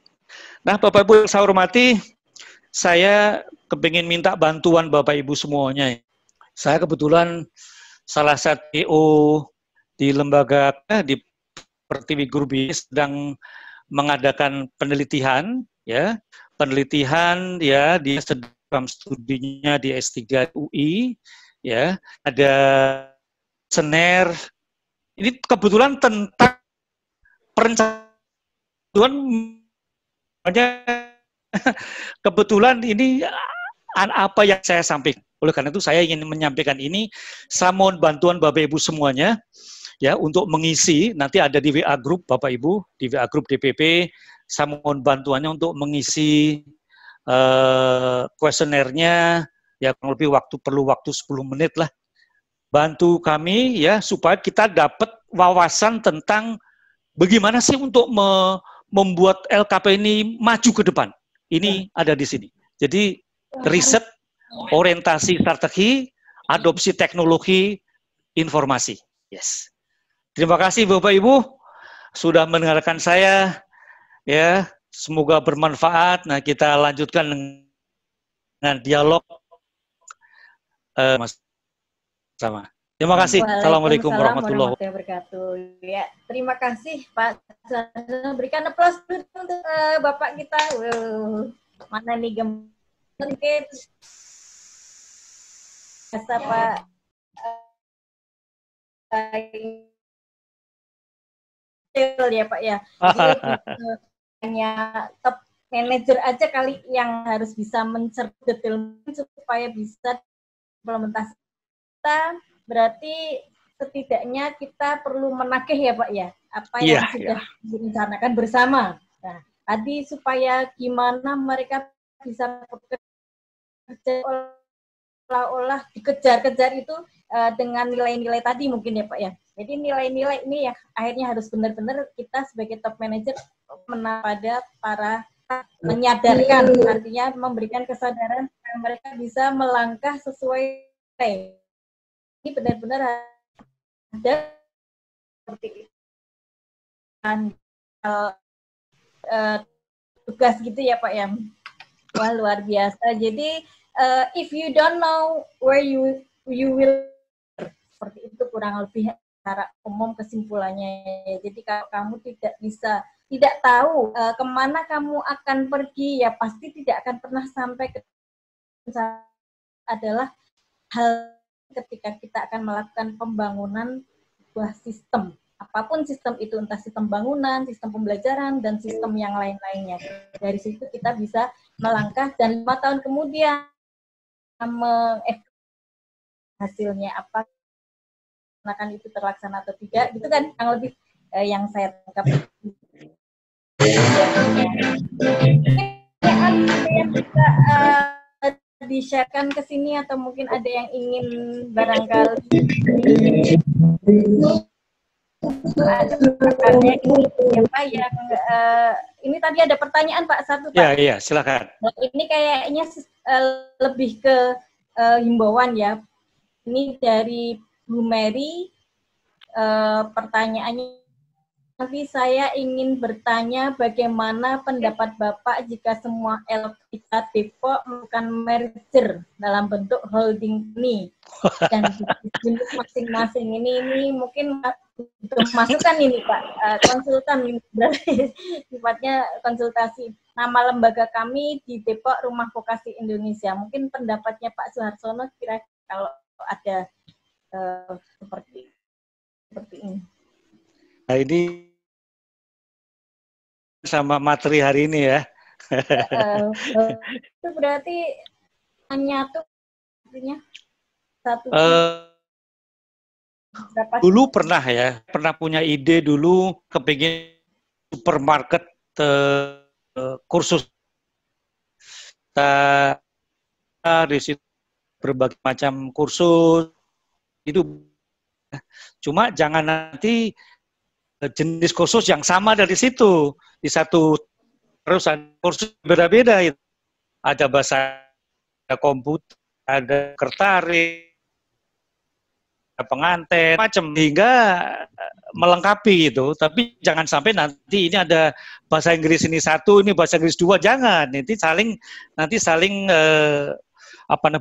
Nah, Bapak Ibu yang saya hormati, saya kepingin minta bantuan Bapak Ibu semuanya. Saya kebetulan salah satu EO di lembaga di Pertiwi Group sedang mengadakan penelitian ya di sedang studinya di S3 UI ya, ada sener ini kebetulan tentang perencanaan, kebetulan ini apa yang saya sampaikan. Oleh karena itu saya ingin menyampaikan ini, saya mohon bantuan Bapak Ibu semuanya ya untuk mengisi, nanti ada di WA Group Bapak Ibu, di WA Group DPP, saya mohon bantuannya untuk mengisi kuesionernya ya, kurang lebih perlu waktu 10 menit lah. Bantu kami ya supaya kita dapat wawasan tentang bagaimana sih untuk membuat LKP ini maju ke depan. Ini ada di sini. Jadi riset, orientasi strategi, adopsi teknologi, informasi. Yes. Terima kasih Bapak Ibu sudah mendengarkan saya. Ya, semoga bermanfaat. Nah, kita lanjutkan dengan dialog sama. Terima kasih. Assalamualaikum warahmatullahi wabarakatuh. Ya, terima kasih Pak. Berikan aplaus untuk Bapak kita. Mana nih mungkin biasa Pak ya Pak ya. Jadi hanya top manager aja kali yang harus bisa mencerna detail supaya bisa implementasi. Kita berarti setidaknya kita perlu menagih ya Pak ya apa yang sudah direncanakan bersama. Nah, tadi supaya gimana mereka bisa bekerja olah dikejar-kejar itu dengan nilai-nilai tadi mungkin ya Pak ya. Jadi nilai-nilai ini ya akhirnya harus benar-benar kita sebagai top manager pada para menyadarkan, artinya memberikan kesadaran supaya mereka bisa melangkah sesuai ini benar-benar ada seperti tugas gitu ya Pak ya. Wah luar biasa. Jadi if you don't know where you will, seperti itu kurang lebih secara umum kesimpulannya. Jadi kalau kamu tidak bisa tidak tahu kemana kamu akan pergi, ya pasti tidak akan pernah sampai ke adalah hal ketika kita akan melakukan pembangunan sebuah sistem. Apapun sistem itu, entah sistem bangunan, sistem pembelajaran, dan sistem yang lain-lainnya. Dari situ kita bisa melangkah dan 5 tahun kemudian hasilnya apa, akan itu terlaksana atau tidak, itu kan yang lebih yang saya tangkap. Ada yang bisa di-share-kan ke sini atau mungkin ada yang ingin barangkali ada pertanyaannya ini siapa yang ini tadi ada pertanyaan Pak satu Pak. Iya, silakan. Ini kayaknya lebih ke himbauan ya. Ini dari Bu Mary, pertanyaannya, tapi saya ingin bertanya bagaimana pendapat Bapak jika semua LPK Depok melakukan merger dalam bentuk holding ini dan unit masing-masing ini mungkin masukan ini Pak, konsultan ini berarti sifatnya konsultasi. Nama lembaga kami di Depok Rumah Vokasi Indonesia. Mungkin pendapatnya Pak Suharsono kira-kira kalau ada seperti ini. Nah, ini sama materi hari ini ya. Itu berarti hanya tuh artinya satu. Dulu pernah punya ide dulu kepingin supermarket kursus. Di situ berbagai macam kursus itu. Cuma jangan nanti jenis kursus yang sama dari situ. Di satu perusahaan kursus beda-beda. Ada bahasa, ada komputer, ada sekretaris, ada pengantin, macam, hingga melengkapi itu. Tapi jangan sampai nanti ini ada bahasa Inggris ini satu, ini bahasa Inggris dua, jangan. Nanti saling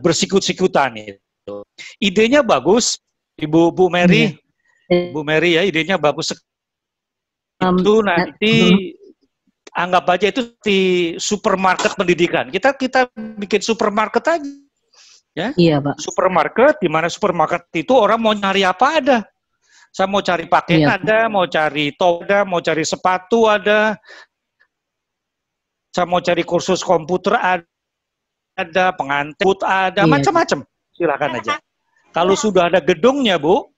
bersikut-sikutan itu. Idenya bagus, Bu Mary. Bu Mary ya, idenya bagus. Itu nanti anggap aja itu di supermarket pendidikan. Kita bikin supermarket aja. Ya? Iya, Pak. Supermarket, di mana supermarket itu orang mau nyari apa ada. Saya mau cari pakaian ada, mau cari top ada, mau cari sepatu ada. Saya mau cari kursus komputer ada, pengantin ada, macam-macam. Silakan aja. Kalau sudah ada gedungnya, Bu,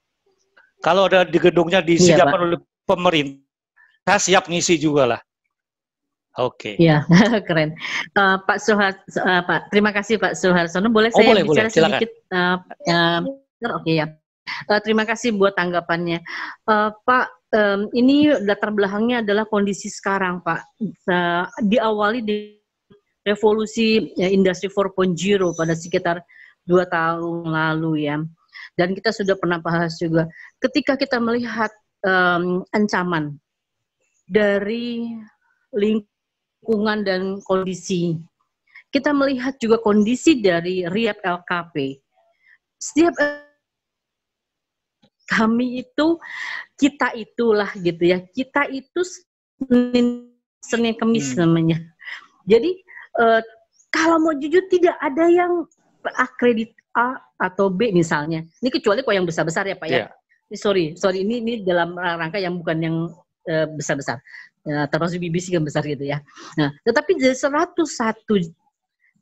kalau ada di gedungnya disediakan oleh pemerintah, saya siap ngisi juga lah. Oke. Iya, keren. Pak terima kasih Pak Suharsono. Boleh saya bicara sedikit? Oke ya. Terima kasih buat tanggapannya. Pak, ini latar belakangnya adalah kondisi sekarang, Pak. Diawali di revolusi industri 4.0 pada sekitar 2 tahun lalu ya. Dan kita sudah pernah bahas juga. Ketika kita melihat ancaman dari lingkungan dan kondisi, kita melihat juga kondisi dari RIAP LKP. Setiap kami itu, kita itulah gitu ya, kita itu Senin Kemis namanya. Jadi kalau mau jujur tidak ada yang akredit A atau B misalnya. Ini kecuali kok yang besar-besar ya Pak ya. Sorry, ini dalam rangka yang bukan yang besar-besar. Ya, termasuk BBC yang besar gitu ya. Nah, tetapi dari 101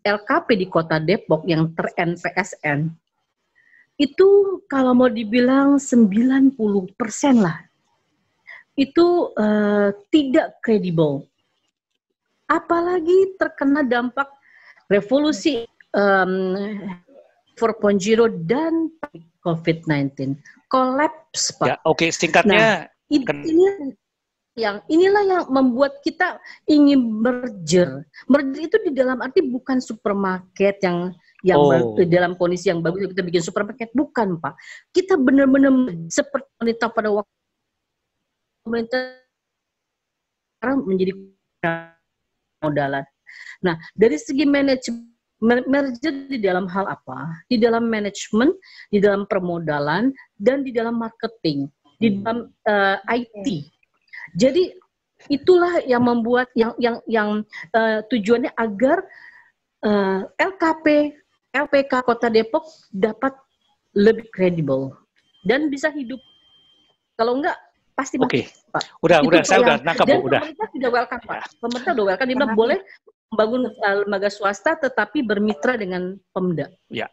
LKP di Kota Depok yang ter-NPSN, itu kalau mau dibilang 90% lah, itu tidak kredibel. Apalagi terkena dampak revolusi 4.0 dan COVID-19. Kolaps, Pak. Ya, oke, singkatnya. Nah, inilah yang membuat kita ingin merger. Merger itu di dalam arti bukan supermarket yang dalam kondisi yang bagus kita bikin supermarket, bukan Pak. Kita benar-benar seperti pemerintah pada waktu pemerintah sekarang menjadi modalan. Nah, dari segi manajemen, merger di dalam hal apa? Di dalam manajemen, di dalam permodalan, dan di dalam marketing, di dalam IT. Jadi itulah yang membuat yang tujuannya agar LPK Kota Depok dapat lebih kredibel dan bisa hidup. Kalau enggak pasti mati, Pak. Udah, saya udah nangkap, dan udah. Pemerintah sudah welcome, Pak. Pemerintah udah welcome, dia bilang boleh membangun lembaga swasta tetapi bermitra dengan Pemda. Ya.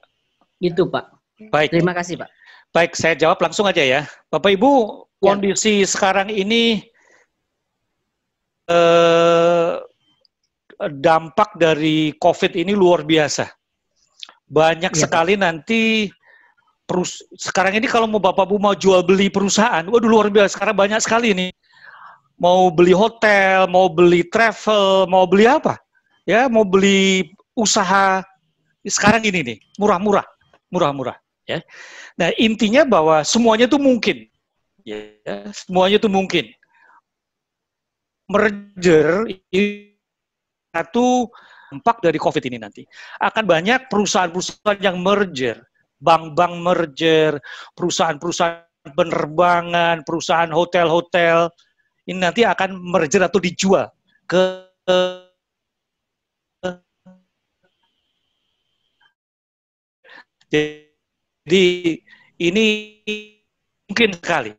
Gitu, Pak. Baik. Terima kasih, Pak. Baik, saya jawab langsung aja ya. Bapak Ibu, kondisi sekarang ini dampak dari COVID ini luar biasa. Banyak sekali nanti sekarang ini kalau mau Bapak Ibu mau jual beli perusahaan, waduh luar biasa. Sekarang banyak sekali nih. Mau beli hotel, mau beli travel, mau beli apa? Ya, mau beli usaha. Sekarang ini nih, murah-murah. Ya. Nah, intinya bahwa semuanya itu mungkin. Ya, semuanya itu mungkin. Merger satu dampak dari COVID ini nanti. Akan banyak perusahaan-perusahaan yang merger, bank-bank merger, perusahaan-perusahaan penerbangan, perusahaan hotel-hotel, ini nanti akan merger atau dijual ke jadi ini mungkin sekali.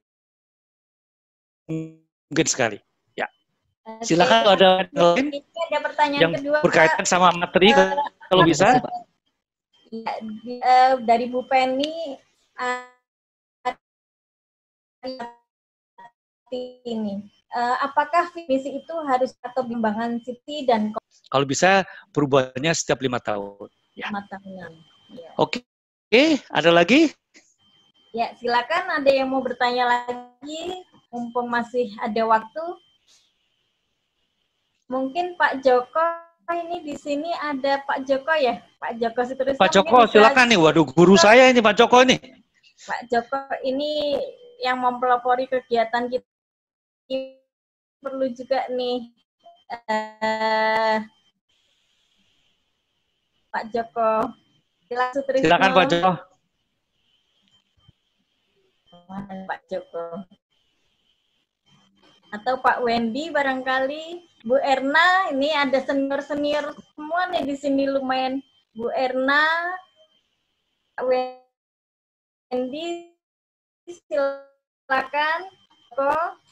Ya. Silakan kalau ada pertanyaan yang kedua, berkaitan sama materi kalau bisa. Ya, dari Bu Penny ini, apakah misi itu harus atau pengembangan City dan kalau bisa perubahannya setiap 5 tahun. Ya. 5 tahunan. Ya. Oke, ada lagi? Ya, silakan ada yang mau bertanya lagi, mumpung masih ada waktu. Mungkin Pak Joko, ini di sini ada Pak Joko ya? Pak Joko Sutrisno. Pak Joko, silakan nih. Waduh, guru saya ini Pak Joko ini. Pak Joko ini yang mempelopori kegiatan kita. Perlu juga nih Pak Joko. Silakan Pak Joko. Pak Joko. Atau Pak Wendy barangkali. Bu Erna, ini ada senior-senior semua nih di sini lumayan. Bu Erna, Pak Wendy, silakan. Joko.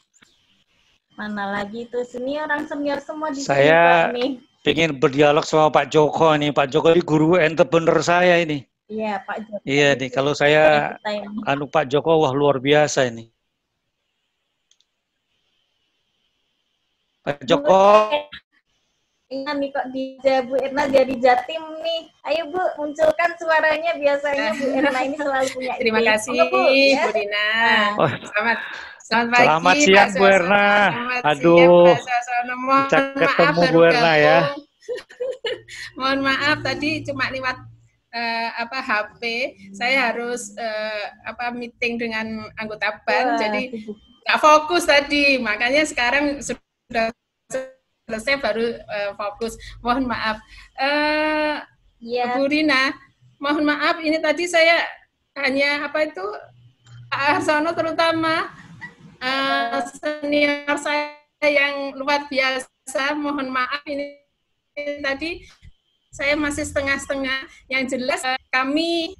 Mana lagi tuh senior, orang senior semua di sini Pak nih. Ingin berdialog sama Pak Joko nih. Pak Joko ini guru entrepreneur saya ini. Iya, Pak Joko. Iya nih, kalau saya Pak Joko, wah luar biasa ini. Pak Joko. Ini nih kok di Bu Erna jadi Jatim nih. Ayo Bu, munculkan suaranya, biasanya Bu Erna ini selalu punya ide. Terima kasih Bu Rina. Selamat siang Bu Erna. Aduh, bisa ketemu Bu Erna ya. Mohon maaf tadi cuma lewat HP. Saya harus meeting dengan anggota BAN, jadi nggak fokus tadi. Makanya sekarang sudah selesai baru fokus. Mohon maaf. Bu Rina, mohon maaf ini tadi saya hanya Pak Harsono terutama senior saya yang luar biasa, mohon maaf ini tadi saya masih setengah-setengah. Yang jelas kami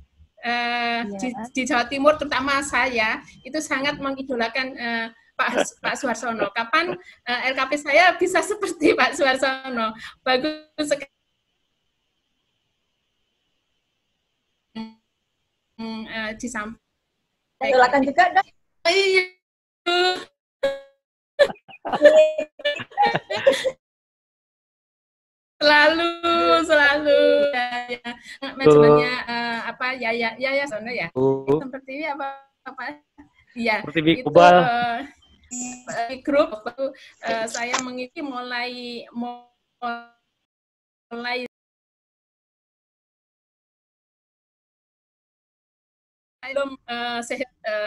di Jawa Timur, terutama saya, itu sangat mengidolakan Pak Suharsono. Kapan LKP saya bisa seperti Pak Suharsono? Bagus sekali. Disampaikan. Idolakan juga dong. Iya. selalu ya. Manajemennya ya Sono ya. Seperti ini apa ya. Seperti itu grup saya mengikuti mulai belum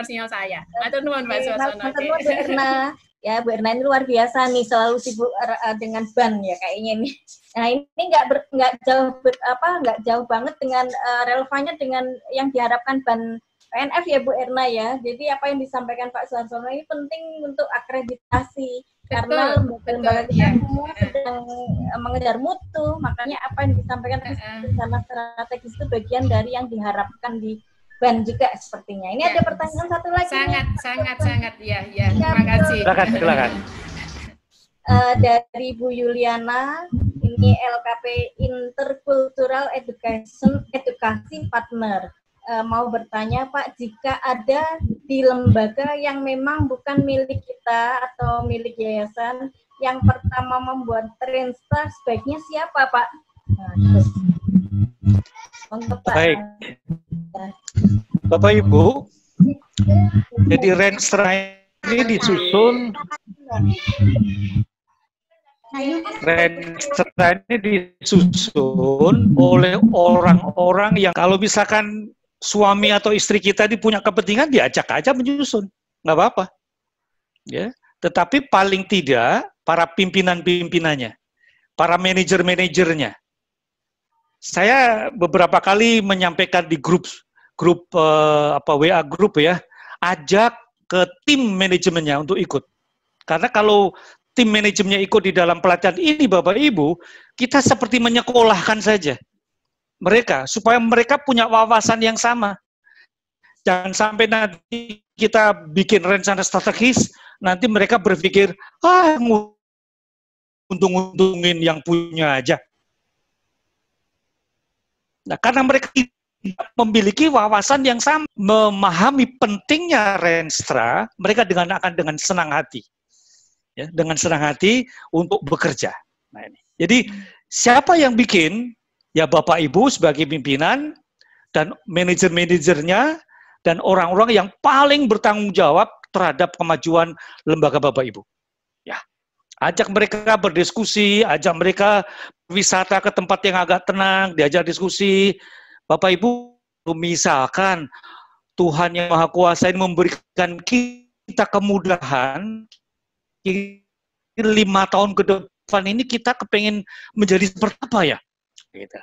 sinyal saya. Atau nuwun Mbak Suharsono. Bu Erna. Ya, Bu Erna ini luar biasa nih, selalu sibuk dengan BAN ya kayaknya nih. Nah, ini nggak jauh banget dengan relevannya dengan yang diharapkan BAN PNF ya Bu Erna ya. Jadi apa yang disampaikan Pak Suharsono ini penting untuk akreditasi Karena lembaga kita semua sedang mengejar mutu, makanya apa yang disampaikan rencana strategis itu bagian dari yang diharapkan di BAN juga sepertinya. Ini ada pertanyaan satu lagi. Sangat, ya. Terima kasih. Silakan. Dari Bu Yuliana, ini LKP Intercultural Edukasi Partner. Mau bertanya Pak, jika ada di lembaga yang memang bukan milik kita atau milik yayasan, yang pertama membuat Renstra sebaiknya siapa Pak? Baik, Bapak Ibu, jadi Renstra ini disusun oleh orang-orang yang kalau misalkan suami atau istri kita ini punya kepentingan, diajak aja menyusun, nggak apa-apa. Ya, tetapi paling tidak para pimpinan-pimpinannya, para manajer-manajernya. Saya beberapa kali menyampaikan di grup WA grup ya, ajak ke tim manajemennya untuk ikut. Karena kalau tim manajemennya ikut di dalam pelatihan ini, Bapak Ibu, kita seperti menyekolahkan saja mereka, supaya mereka punya wawasan yang sama. Jangan sampai nanti kita bikin rencana strategis, nanti mereka berpikir, untung-untungin yang punya aja. Nah, karena mereka tidak memiliki wawasan yang sama, memahami pentingnya Renstra, mereka akan dengan senang hati. Ya, dengan senang hati untuk bekerja. Nah, ini. Jadi, siapa yang bikin? Ya Bapak Ibu sebagai pimpinan dan manajer-manajernya dan orang-orang yang paling bertanggung jawab terhadap kemajuan lembaga Bapak Ibu. Ya, ajak mereka berdiskusi, ajak mereka wisata ke tempat yang agak tenang, diajak diskusi. Bapak Ibu, misalkan Tuhan yang Maha Kuasa ini memberikan kita kemudahan, 5 tahun ke depan ini kita kepengen menjadi seperti apa ya? Gitu.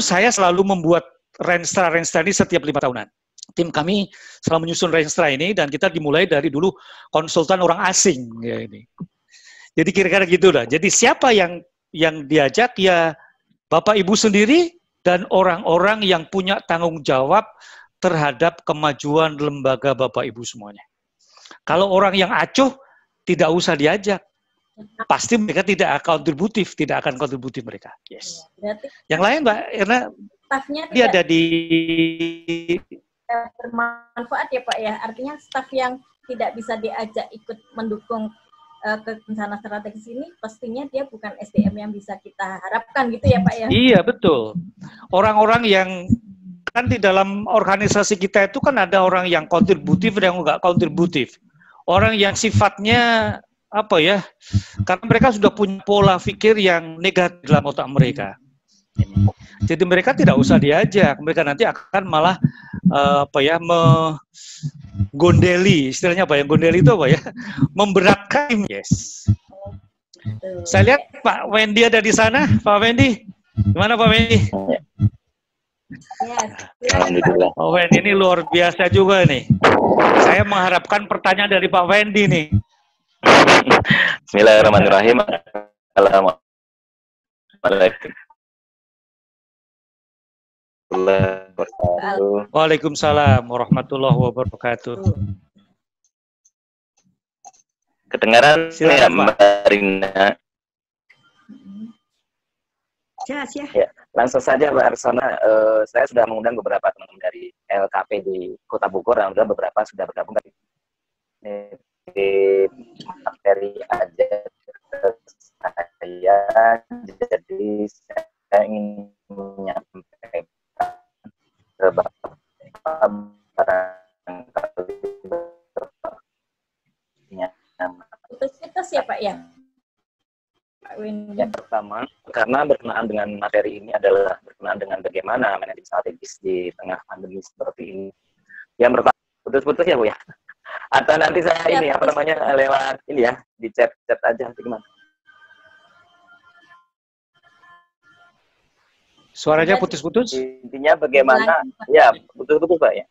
Saya selalu membuat Renstra ini setiap 5 tahunan. Tim kami selalu menyusun Renstra ini dan kita dimulai dari dulu konsultan orang asing ya ini. Jadi kira-kira gitu lah. Jadi siapa yang diajak ya Bapak Ibu sendiri dan orang-orang yang punya tanggung jawab terhadap kemajuan lembaga Bapak Ibu semuanya. Kalau orang yang acuh tidak usah diajak. Pasti mereka tidak akan kontributif mereka. Yes. Yang lain Mbak Erna, dia ada di bermanfaat ya Pak ya. Artinya staf yang tidak bisa diajak ikut mendukung ke rencana strategis ini, pastinya dia bukan SDM yang bisa kita harapkan gitu ya Pak ya. Iya betul. Orang-orang yang kan di dalam organisasi kita itu kan ada orang yang kontributif dan yang enggak kontributif. Orang yang sifatnya apa ya, karena mereka sudah punya pola pikir yang negatif dalam otak mereka. Jadi mereka tidak usah diajak, mereka nanti akan malah menggondeli, istilahnya apa ya, gondeli itu apa ya, memberatkan. Yes. Saya lihat Pak Wendy ada di sana. Pak Wendy, gimana Pak Wendy? Alhamdulillah. Pak Wendy ini luar biasa juga nih. Saya mengharapkan pertanyaan dari Pak Wendy nih. Bismillahirrahmanirrahim. Assalamualaikum. Waalaikumsalam warahmatullahi wabarakatuh. Kedengaran ya Mbak Rina? Ya, langsung saja Mbak Arsona. Saya sudah mengundang beberapa teman-teman dari LKP di Kota Bogor dan beberapa sudah bergabung di materi aja saya, jadi saya ingin menyampaikan ke Bapak barangkali putus ya Pak ya. Yang pertama, karena berkenaan dengan materi ini adalah berkenaan dengan bagaimana manajemen strategis di tengah pandemi seperti ini. Yang pertama, putus-putus ya Bu ya? Atau nanti saya ini apa namanya lewat ini ya, di chat aja nanti gimana? Suaranya putus-putus? Intinya bagaimana, ya putus-putus Pak ya.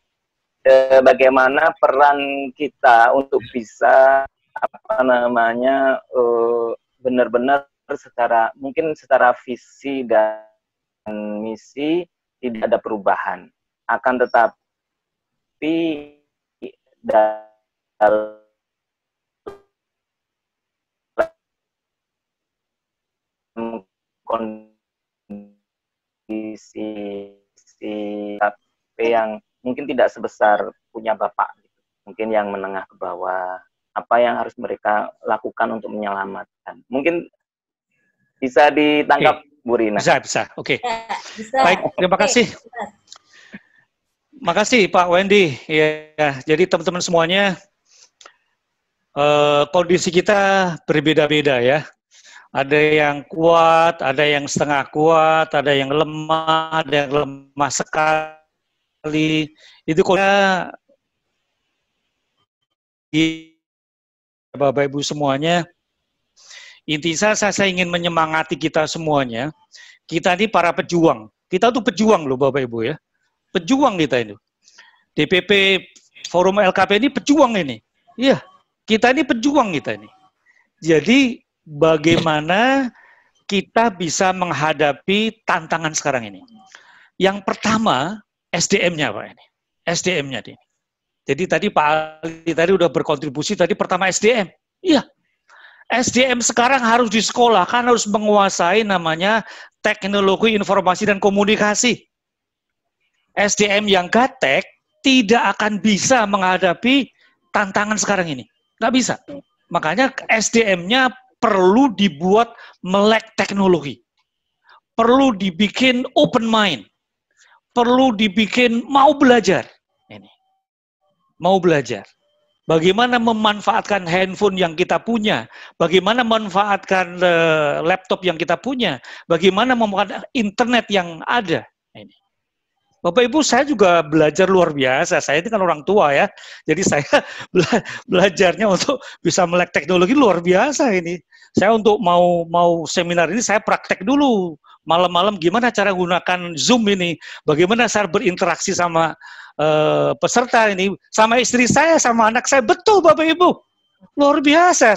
Bagaimana peran kita untuk bisa apa namanya benar-benar mungkin secara visi dan misi tidak ada perubahan, akan tetapi dalam kondisi yang mungkin tidak sebesar punya Bapak, mungkin yang menengah ke bawah, apa yang harus mereka lakukan untuk menyelamatkan. Mungkin bisa ditangkap, Bu Rina. Bisa. Oke. Baik, terima kasih. Makasih Pak Wendy. Ya, jadi teman-teman semuanya, kondisi kita berbeda-beda ya. Ada yang kuat, ada yang setengah kuat, ada yang lemah, ada yang lemah sekali. Itu kondisi Bapak Ibu semuanya. Intinya saya ingin menyemangati kita semuanya. Kita ini para pejuang. Kita tuh pejuang loh Bapak Ibu ya. Pejuang kita ini. DPP Forum LKP ini pejuang ini. Iya, kita ini pejuang kita ini. Jadi bagaimana kita bisa menghadapi tantangan sekarang ini? Yang pertama, SDM-nya Pak ini. SDM-nya ini. Jadi tadi Pak Ali tadi udah berkontribusi, tadi pertama SDM. Iya. SDM sekarang harus di sekolah, kan harus menguasai namanya teknologi informasi dan komunikasi. SDM yang gaptek tidak akan bisa menghadapi tantangan sekarang ini. Nggak bisa. Makanya SDM-nya perlu dibuat melek teknologi. Perlu dibikin open mind. Perlu dibikin mau belajar. Ini. Mau belajar. Bagaimana memanfaatkan handphone yang kita punya, bagaimana memanfaatkan laptop yang kita punya, bagaimana memanfaatkan internet yang ada. Ini. Bapak Ibu, saya juga belajar luar biasa. Saya ini kan orang tua ya, jadi saya belajarnya untuk bisa melek teknologi luar biasa ini. Saya untuk mau seminar ini saya praktek dulu malam-malam gimana cara gunakan Zoom ini, bagaimana saya berinteraksi sama peserta ini, sama istri saya, sama anak saya. Betul Bapak Ibu, luar biasa.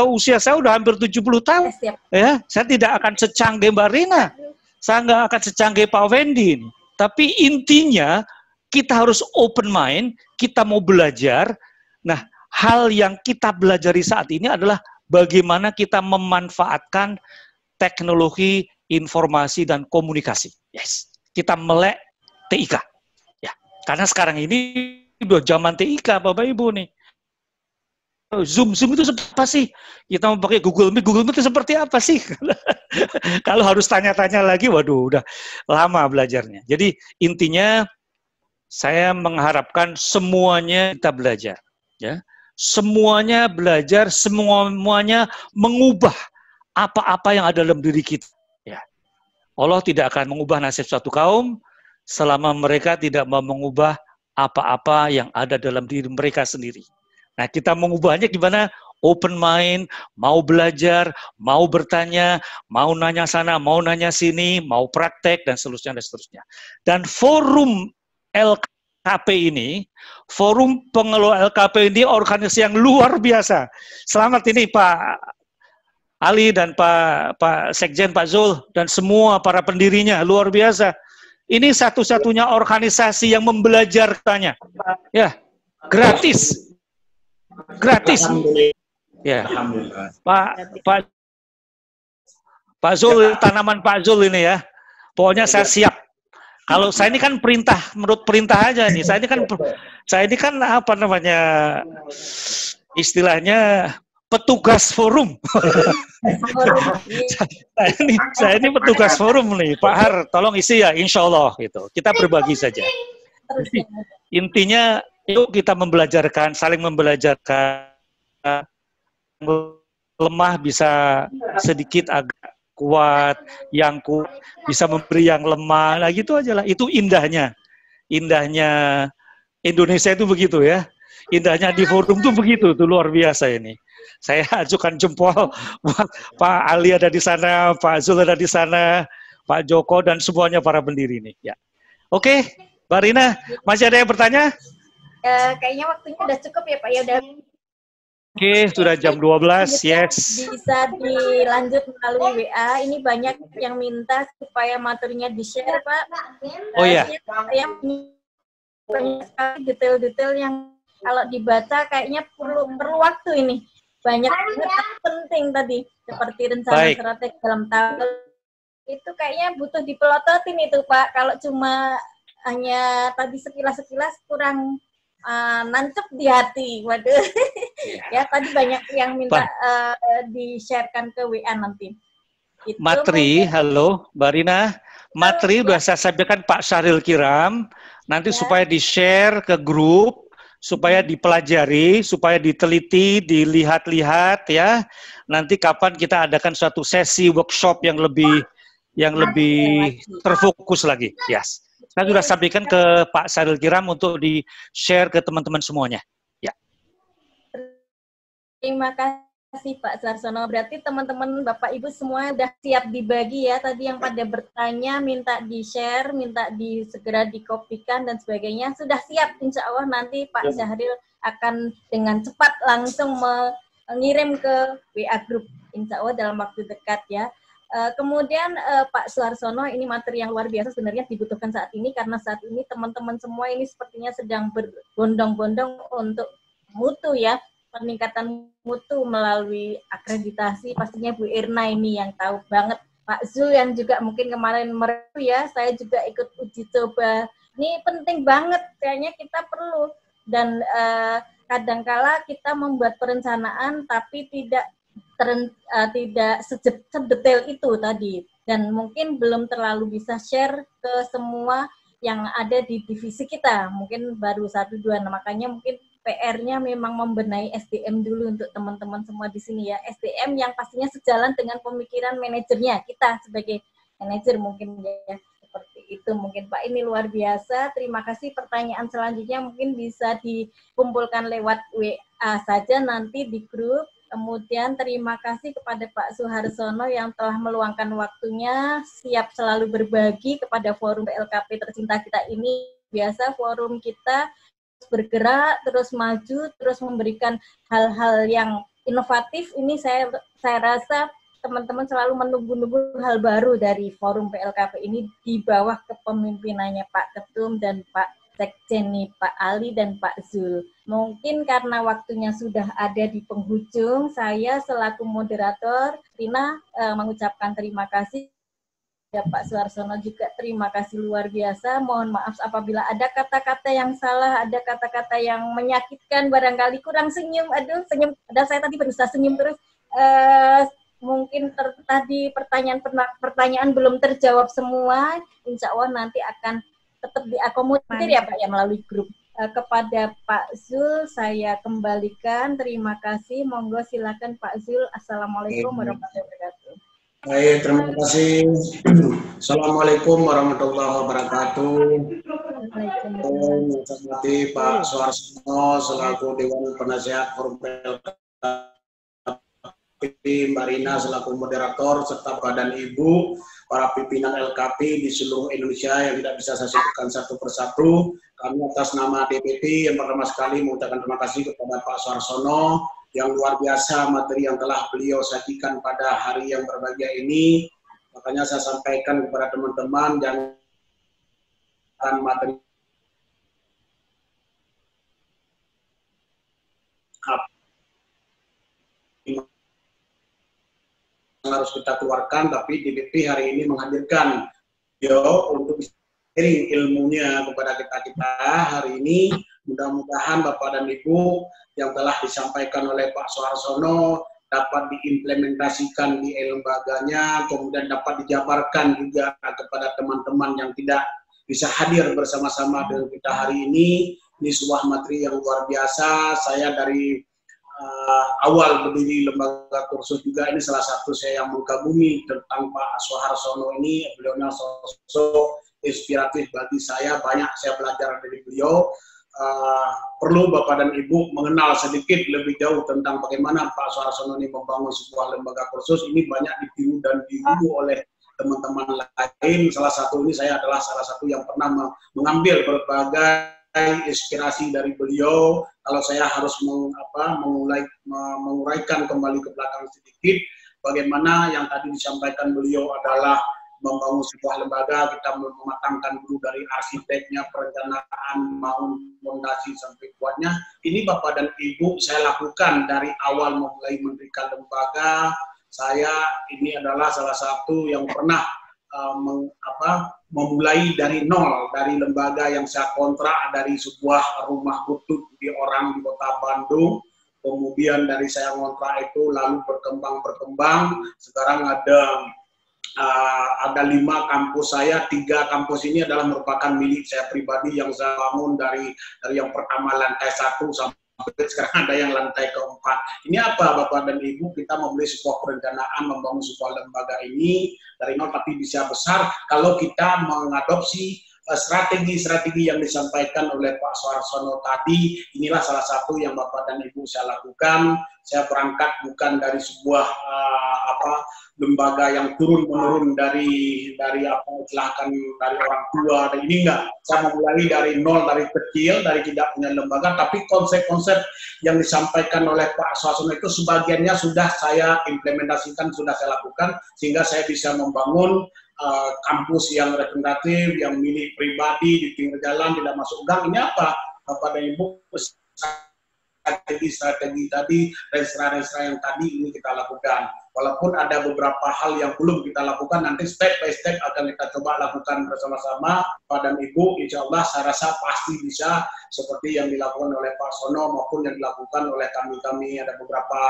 Usia saya udah hampir 70 tahun. Ya, saya tidak akan secanggih Mbak Rina, saya nggak akan secanggih Pak Wendy ini. Tapi intinya kita harus open mind, kita mau belajar. Nah, hal yang kita belajari saat ini adalah bagaimana kita memanfaatkan teknologi informasi dan komunikasi. Yes, kita melek TIK. Ya, karena sekarang ini udah zaman TIK, Bapak Ibu nih. Zoom itu seperti apa sih? Kita mau pakai Google Meet itu seperti apa sih? Kalau harus tanya-tanya lagi, waduh, udah lama belajarnya. Jadi intinya saya mengharapkan semuanya kita belajar, ya. Semuanya belajar, semuanya mengubah apa-apa yang ada dalam diri kita. Ya. Allah tidak akan mengubah nasib suatu kaum selama mereka tidak mau mengubah apa-apa yang ada dalam diri mereka sendiri. Nah, kita mengubahnya gimana? Open mind, mau belajar, mau bertanya, mau nanya sana, mau nanya sini, mau praktek, dan seterusnya, dan seterusnya. Dan forum LKP ini, forum pengelola LKP ini organisasi yang luar biasa. Selamat ini Pak Ali dan Pak Sekjen, Pak Zul, dan semua para pendirinya, luar biasa. Ini satu-satunya organisasi yang membelajarkannya. Ya, gratis. Gratis. Ya. Pak Zul, tanaman Pak Zul ini ya. Pokoknya saya siap. Kalau saya ini kan perintah, menurut perintah aja nih. Saya ini kan apa namanya? Istilahnya petugas forum. saya ini petugas forum nih. Pak Har, tolong isi ya, insya Allah gitu. Kita berbagi saja. Intinya yuk kita membelajarkan, saling membelajarkan. Lemah bisa sedikit agak kuat, yang kuat bisa memberi yang lemah. Nah gitu aja lah. Itu indahnya. Indahnya Indonesia itu begitu ya. Indahnya di forum itu begitu, itu luar biasa ini. Saya ajukan jempol, Pak Ali ada di sana, Pak Zul ada di sana, Pak Joko dan semuanya para pendiri ini. Ya. Oke, Mbak Rina, masih ada yang bertanya? Kayaknya waktunya udah cukup ya Pak, ya udah Oke, sudah jam 12, yes. Bisa dilanjut melalui WA. Ini banyak yang minta supaya materinya di-share, Pak. Oh iya. Yang banyak sekali detail-detail yang kalau dibaca kayaknya perlu waktu ini. Banyak penting tadi, seperti rencana strategi dalam tahun. Itu kayaknya butuh dipelototin itu, Pak. Kalau cuma hanya tadi sekilas-sekilas kurang nancep di hati. Waduh. Ya, tadi banyak yang minta di-sharekan ke WA nanti. Itu materi, halo, Mbak Rina. Materi udah saya sampaikan Pak Syahril Kiram. Nanti supaya di-share ke grup, supaya dipelajari, supaya diteliti, dilihat-lihat ya. Nanti kapan kita adakan suatu sesi workshop yang lebih terfokus lagi. Yes. Saya sudah sampaikan ke Pak Syahril Kiram untuk di-share ke teman-teman semuanya. Ya. Terima kasih Pak Suharsono. Berarti teman-teman Bapak Ibu semua sudah siap dibagi ya. Tadi yang pada bertanya minta di-share, minta segera dikopikan dan sebagainya. Sudah siap, insya Allah nanti Pak Syahril akan dengan cepat langsung mengirim ke WA Group. Insya Allah dalam waktu dekat ya. Kemudian Pak Suharsono, ini materi yang luar biasa sebenarnya dibutuhkan saat ini karena saat ini teman-teman semua ini sepertinya sedang berbondong-bondong untuk mutu ya, peningkatan mutu melalui akreditasi. Pastinya Bu Irna ini yang tahu banget, Pak Zul yang juga mungkin kemarin merevu ya, saya juga ikut uji coba. Ini penting banget, kayaknya kita perlu. Dan kadangkala kita membuat perencanaan tapi tidak sedetail itu tadi, dan mungkin belum terlalu bisa share ke semua yang ada di divisi kita, mungkin baru 1-2. Nah, makanya mungkin PR-nya memang membenahi SDM dulu untuk teman-teman semua di sini ya, SDM yang pastinya sejalan dengan pemikiran manajernya, kita sebagai manajer mungkin ya, seperti itu mungkin Pak. Ini luar biasa, terima kasih. Pertanyaan selanjutnya mungkin bisa dikumpulkan lewat WA saja nanti di grup. Kemudian terima kasih kepada Pak Suharsono yang telah meluangkan waktunya, siap selalu berbagi kepada forum PLKP tercinta kita ini. Biasa forum kita bergerak, terus maju, terus memberikan hal-hal yang inovatif. Ini saya rasa teman-teman selalu menunggu-nunggu hal baru dari forum PLKP ini di bawah kepemimpinannya Pak Ketum dan Pak Sekjen Pak Ali dan Pak Zul. Mungkin karena waktunya sudah ada di penghujung, saya selaku moderator, Rina mengucapkan terima kasih. Ya Pak Suharsono juga terima kasih luar biasa. Mohon maaf apabila ada kata-kata yang salah, ada kata-kata yang menyakitkan, barangkali kurang senyum. Aduh, senyum. Padahal saya tadi berusaha senyum terus. Mungkin tadi pertanyaan belum terjawab semua. Insya Allah nanti akan tetap diakomodir ya Pak ya melalui grup. Kepada Pak Zul saya kembalikan, terima kasih. Monggo silakan Pak Zul. Assalamualaikum warahmatullahi wabarakatuh. Baik, terima kasih. Assalamualaikum warahmatullahi wabarakatuh. Saya Pak Suharsono selaku Dewan Penasehat Forum PLKP, Mbak Rina selaku moderator, serta Badan Ibu, para pimpinan LKP di seluruh Indonesia yang tidak bisa saya sebutkan satu persatu. Kami atas nama DPP yang pertama sekali mengucapkan terima kasih kepada Pak Suharsono yang luar biasa materi yang telah beliau sajikan pada hari yang berbahagia ini. Makanya saya sampaikan kepada teman-teman jangan materi harus kita keluarkan, tapi DPP hari ini menghadirkan beliau untuk sharing ilmunya kepada kita hari ini. Mudah-mudahan Bapak dan Ibu yang telah disampaikan oleh Pak Suharsono dapat diimplementasikan di lembaganya, kemudian dapat dijabarkan juga kepada teman-teman yang tidak bisa hadir bersama-sama dengan kita hari ini. Ini sebuah materi yang luar biasa. Saya dari awal berdiri lembaga kursus juga, ini salah satu saya yang mengagumi tentang Pak Suharsono ini. Beliau sosok inspiratif bagi saya, banyak saya belajar dari beliau. Perlu Bapak dan Ibu mengenal sedikit lebih jauh tentang bagaimana Pak Suharsono ini membangun sebuah lembaga kursus. Ini banyak ditiru dan ditiru oleh teman-teman lain. Salah satu ini saya adalah salah satu yang pernah mengambil berbagai inspirasi dari beliau. Kalau saya harus menguraikan kembali ke belakang sedikit, bagaimana yang tadi disampaikan beliau adalah membangun sebuah lembaga, kita mematangkan dulu dari arsiteknya, perencanaan, bangun fondasi sampai kuatnya. Ini Bapak dan Ibu saya lakukan dari awal memulai mendirikan lembaga. Saya ini adalah salah satu yang pernah memulai dari nol, dari lembaga yang saya kontrak dari sebuah rumah butut di orang di kota Bandung. Kemudian dari saya ngontrak itu lalu berkembang, sekarang ada 5 kampus saya, 3 kampus ini adalah merupakan milik saya pribadi yang saya bangun dari yang pertama lantai 1 sampai sekarang ada yang lantai keempat. Ini apa Bapak dan Ibu, kita memulai sebuah perencanaan membangun sebuah lembaga ini dari nol tapi bisa besar kalau kita mengadopsi strategi-strategi yang disampaikan oleh Pak Suharsono tadi. Inilah salah satu yang Bapak dan Ibu saya lakukan. Saya berangkat bukan dari sebuah lembaga yang turun-menurun dari dari orang tua, dan ini enggak. Saya memulai dari nol, dari kecil, dari tidak punya lembaga, tapi konsep-konsep yang disampaikan oleh Pak Suharsono itu sebagiannya sudah saya implementasikan, sudah saya lakukan, sehingga saya bisa membangun kampus yang representatif, yang milik pribadi, di pinggir jalan, tidak masuk gang. Ini apa Bapak dan Ibu? Strategi tadi, restra-restra yang tadi ini kita lakukan. Walaupun ada beberapa hal yang belum kita lakukan, nanti step by step akan kita coba lakukan bersama-sama. Pak dan Ibu, insya Allah saya rasa pasti bisa seperti yang dilakukan oleh Pak Sono maupun yang dilakukan oleh kami. Ada beberapa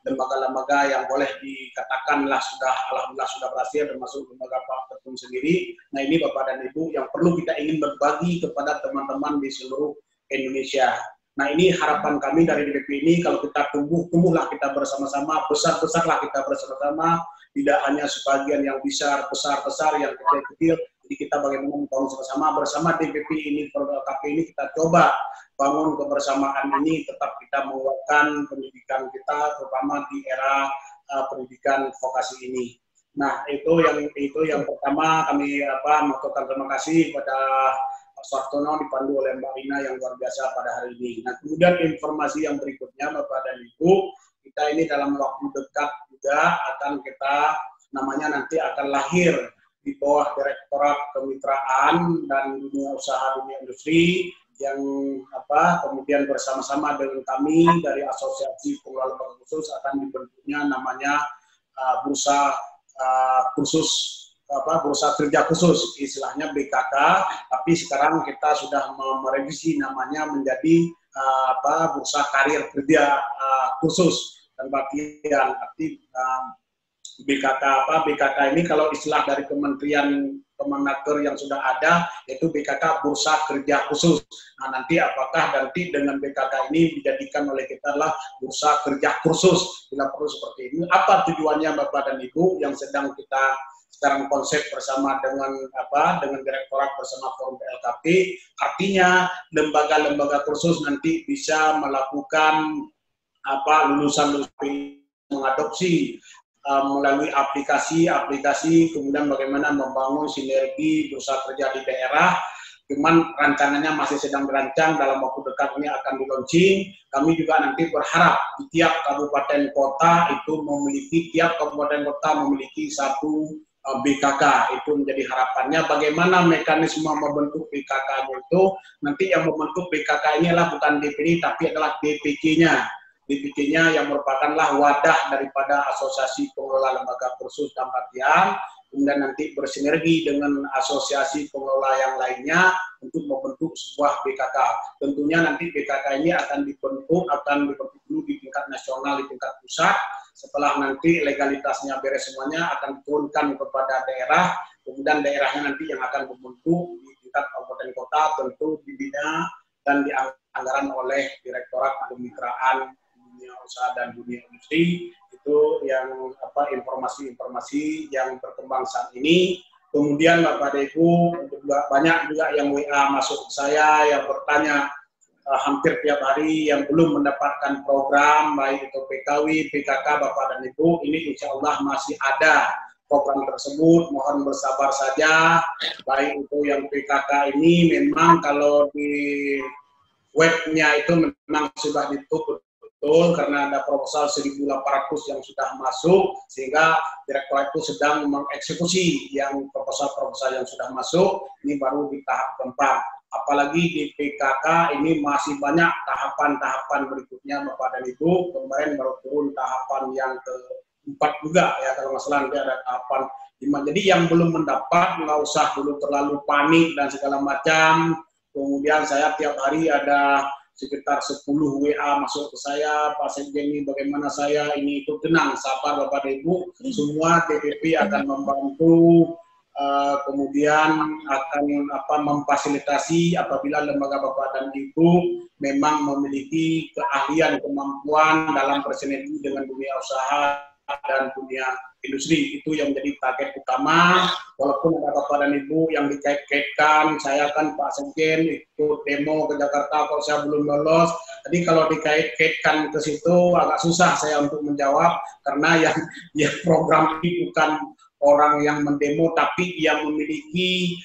lembaga-lembaga yang boleh dikatakanlah sudah, alhamdulillah sudah berhasil, termasuk lembaga Pak Ketum sendiri. Nah ini Bapak dan Ibu yang perlu kita ingin berbagi kepada teman-teman di seluruh Indonesia. Nah ini harapan kami dari DPP ini, kalau kita tumbuhlah kita bersama-sama, besar-besarlah kita bersama-sama, tidak hanya sebagian yang besar, yang kecil-kecil. Jadi kita bagaimana membangun bersama DPP ini, LKP ini kita coba bangun kebersamaan ini, tetap kita menguatkan pendidikan kita, terutama di era pendidikan vokasi ini. Nah itu yang pertama kami mengucapkan terima kasih pada Pak Suharsono dipandu oleh Mbak Rina yang luar biasa pada hari ini. Nah, kemudian informasi yang berikutnya Bapak dan Ibu, kita ini dalam waktu dekat juga akan namanya nanti akan lahir di bawah Direktorat Kemitraan dan Dunia Usaha Dunia Industri yang kemudian bersama-sama dengan kami dari Asosiasi Pengelola Lembaga Khusus akan dibentuknya namanya Bursa Kerja Khusus, istilahnya BKK, tapi sekarang kita sudah merevisi namanya menjadi Bursa Karir Kerja Khusus. Dan bagian arti BKK ini kalau istilah dari Kementerian Kemenaker yang sudah ada, yaitu BKK Bursa Kerja Khusus. Nah nanti apakah nanti dengan BKK ini dijadikan oleh kita adalah Bursa Kerja Khusus, bila perlu seperti ini. Apa tujuannya Bapak dan Ibu yang sedang kita sekarang konsep bersama dengan Direktorat bersama Forum LKP, artinya lembaga-lembaga kursus nanti bisa melakukan lulusan mengadopsi melalui aplikasi, kemudian bagaimana membangun sinergi bursa kerja di daerah. Cuman rancangannya masih sedang dirancang, dalam waktu dekat ini akan di-launching. Kami juga nanti berharap di tiap kabupaten kota itu memiliki satu BKK. Itu menjadi harapannya. Bagaimana mekanisme membentuk BKK itu, nanti yang membentuk BKK ini adalah bukan DPD tapi adalah DPC-nya. DPC-nya yang merupakanlah wadah daripada Asosiasi Pengelola Lembaga Kursus dan Pelatihan, kemudian nanti bersinergi dengan asosiasi pengelola yang lainnya untuk membentuk sebuah BKK. Tentunya nanti BKK ini akan dibentuk dulu di tingkat nasional, di tingkat pusat. Setelah nanti legalitasnya beres semuanya akan diturunkan kepada daerah, kemudian daerahnya nanti yang akan membentuk di tingkat kabupaten kota, tentu dibina dan dianggaran oleh Direktorat Kemitraan Dunia Usaha dan Dunia Industri. Itu yang informasi-informasi yang berkembang saat ini. Kemudian Bapak dan Ibu, banyak juga yang WA masuk ke saya yang bertanya hampir tiap hari yang belum mendapatkan program, baik itu PKW, PKK, Bapak dan Ibu, ini insya Allah masih ada program tersebut. Mohon bersabar saja. Baik itu yang PKK ini memang kalau di webnya itu memang sudah ditutup betul karena ada proposal 1.800 yang sudah masuk, sehingga Direktorat itu sedang mengeksekusi yang proposal-proposal yang sudah masuk. Ini baru di tahap keempat. Apalagi di PKK ini masih banyak tahapan-tahapan berikutnya Bapak dan Ibu. Kemarin baru turun tahapan yang keempat juga ya, kalau nggak salah nanti ada tahapan 5. Jadi yang belum mendapat nggak usah dulu terlalu panik dan segala macam. Kemudian saya tiap hari ada sekitar 10 WA masuk ke saya, Pak Sekjen ini bagaimana saya, ini itu. Tenang, sabar Bapak dan Ibu, semua DPP akan membantu, kemudian akan memfasilitasi apabila lembaga Bapak dan Ibu memang memiliki keahlian, kemampuan dalam bersinergi dengan dunia usaha dan dunia industri. Itu yang menjadi target utama. Walaupun ada Bapak dan Ibu yang dikait-kaitkan, saya kan Pak Sekjen ikut demo ke Jakarta kalau saya belum lolos. Jadi kalau dikait-kaitkan ke situ agak susah saya untuk menjawab, karena yang program ini bukan orang yang mendemo, tapi yang memiliki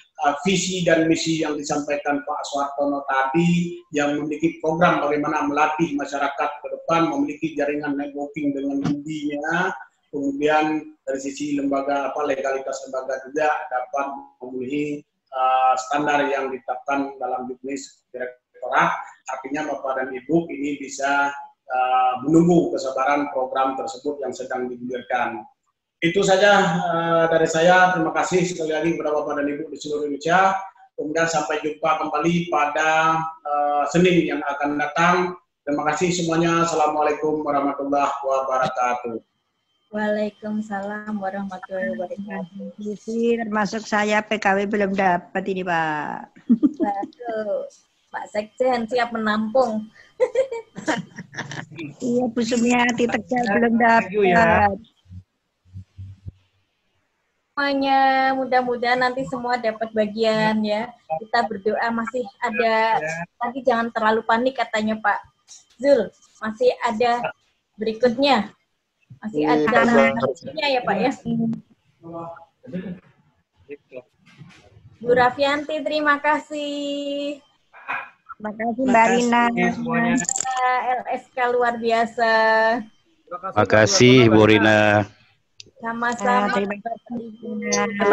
visi dan misi yang disampaikan Pak Suhartono tadi, yang memiliki program bagaimana melatih masyarakat ke depan, memiliki jaringan networking dengan dunia, kemudian dari sisi lembaga legalitas lembaga juga dapat memenuhi standar yang ditetapkan dalam juknis Direktorat. Artinya Bapak dan Ibu ini bisa menunggu kesabaran program tersebut yang sedang digulirkan. Itu saja dari saya. Terima kasih sekali lagi kepada Bapak dan Ibu di seluruh Indonesia. Kemudian sampai jumpa kembali pada Senin yang akan datang. Terima kasih semuanya. Assalamualaikum warahmatullahi wabarakatuh. Waalaikumsalam warahmatullahi wabarakatuh. Termasuk saya PKW belum dapat ini Pak. Waduh, Pak Sekjen siap menampung. Iya, Bu Sumiati Tegal belum dapat. Semuanya, mudah-mudahan nanti semua dapat bagian ya. Kita berdoa, masih ada, nanti jangan terlalu panik katanya Pak Zul, masih ada berikutnya. Masih ada berikutnya ya Pak ya. Bu Rafianti, terima kasih. Terima kasih Mbak Rina. LSK luar biasa. Terima kasih Bu Rina. Sama-sama. Terima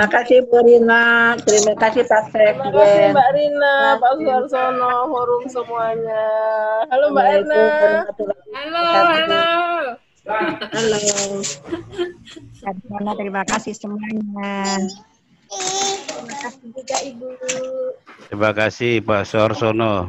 kasih Bu Rina, terima kasih Pak Sekjen. Terima kasih Mbak Rina, Pak Suhartono, forum semuanya. Halo Mbak Erna. Halo. Terima kasih semuanya. Terima kasih juga Ibu. Terima kasih Pak Suhartono.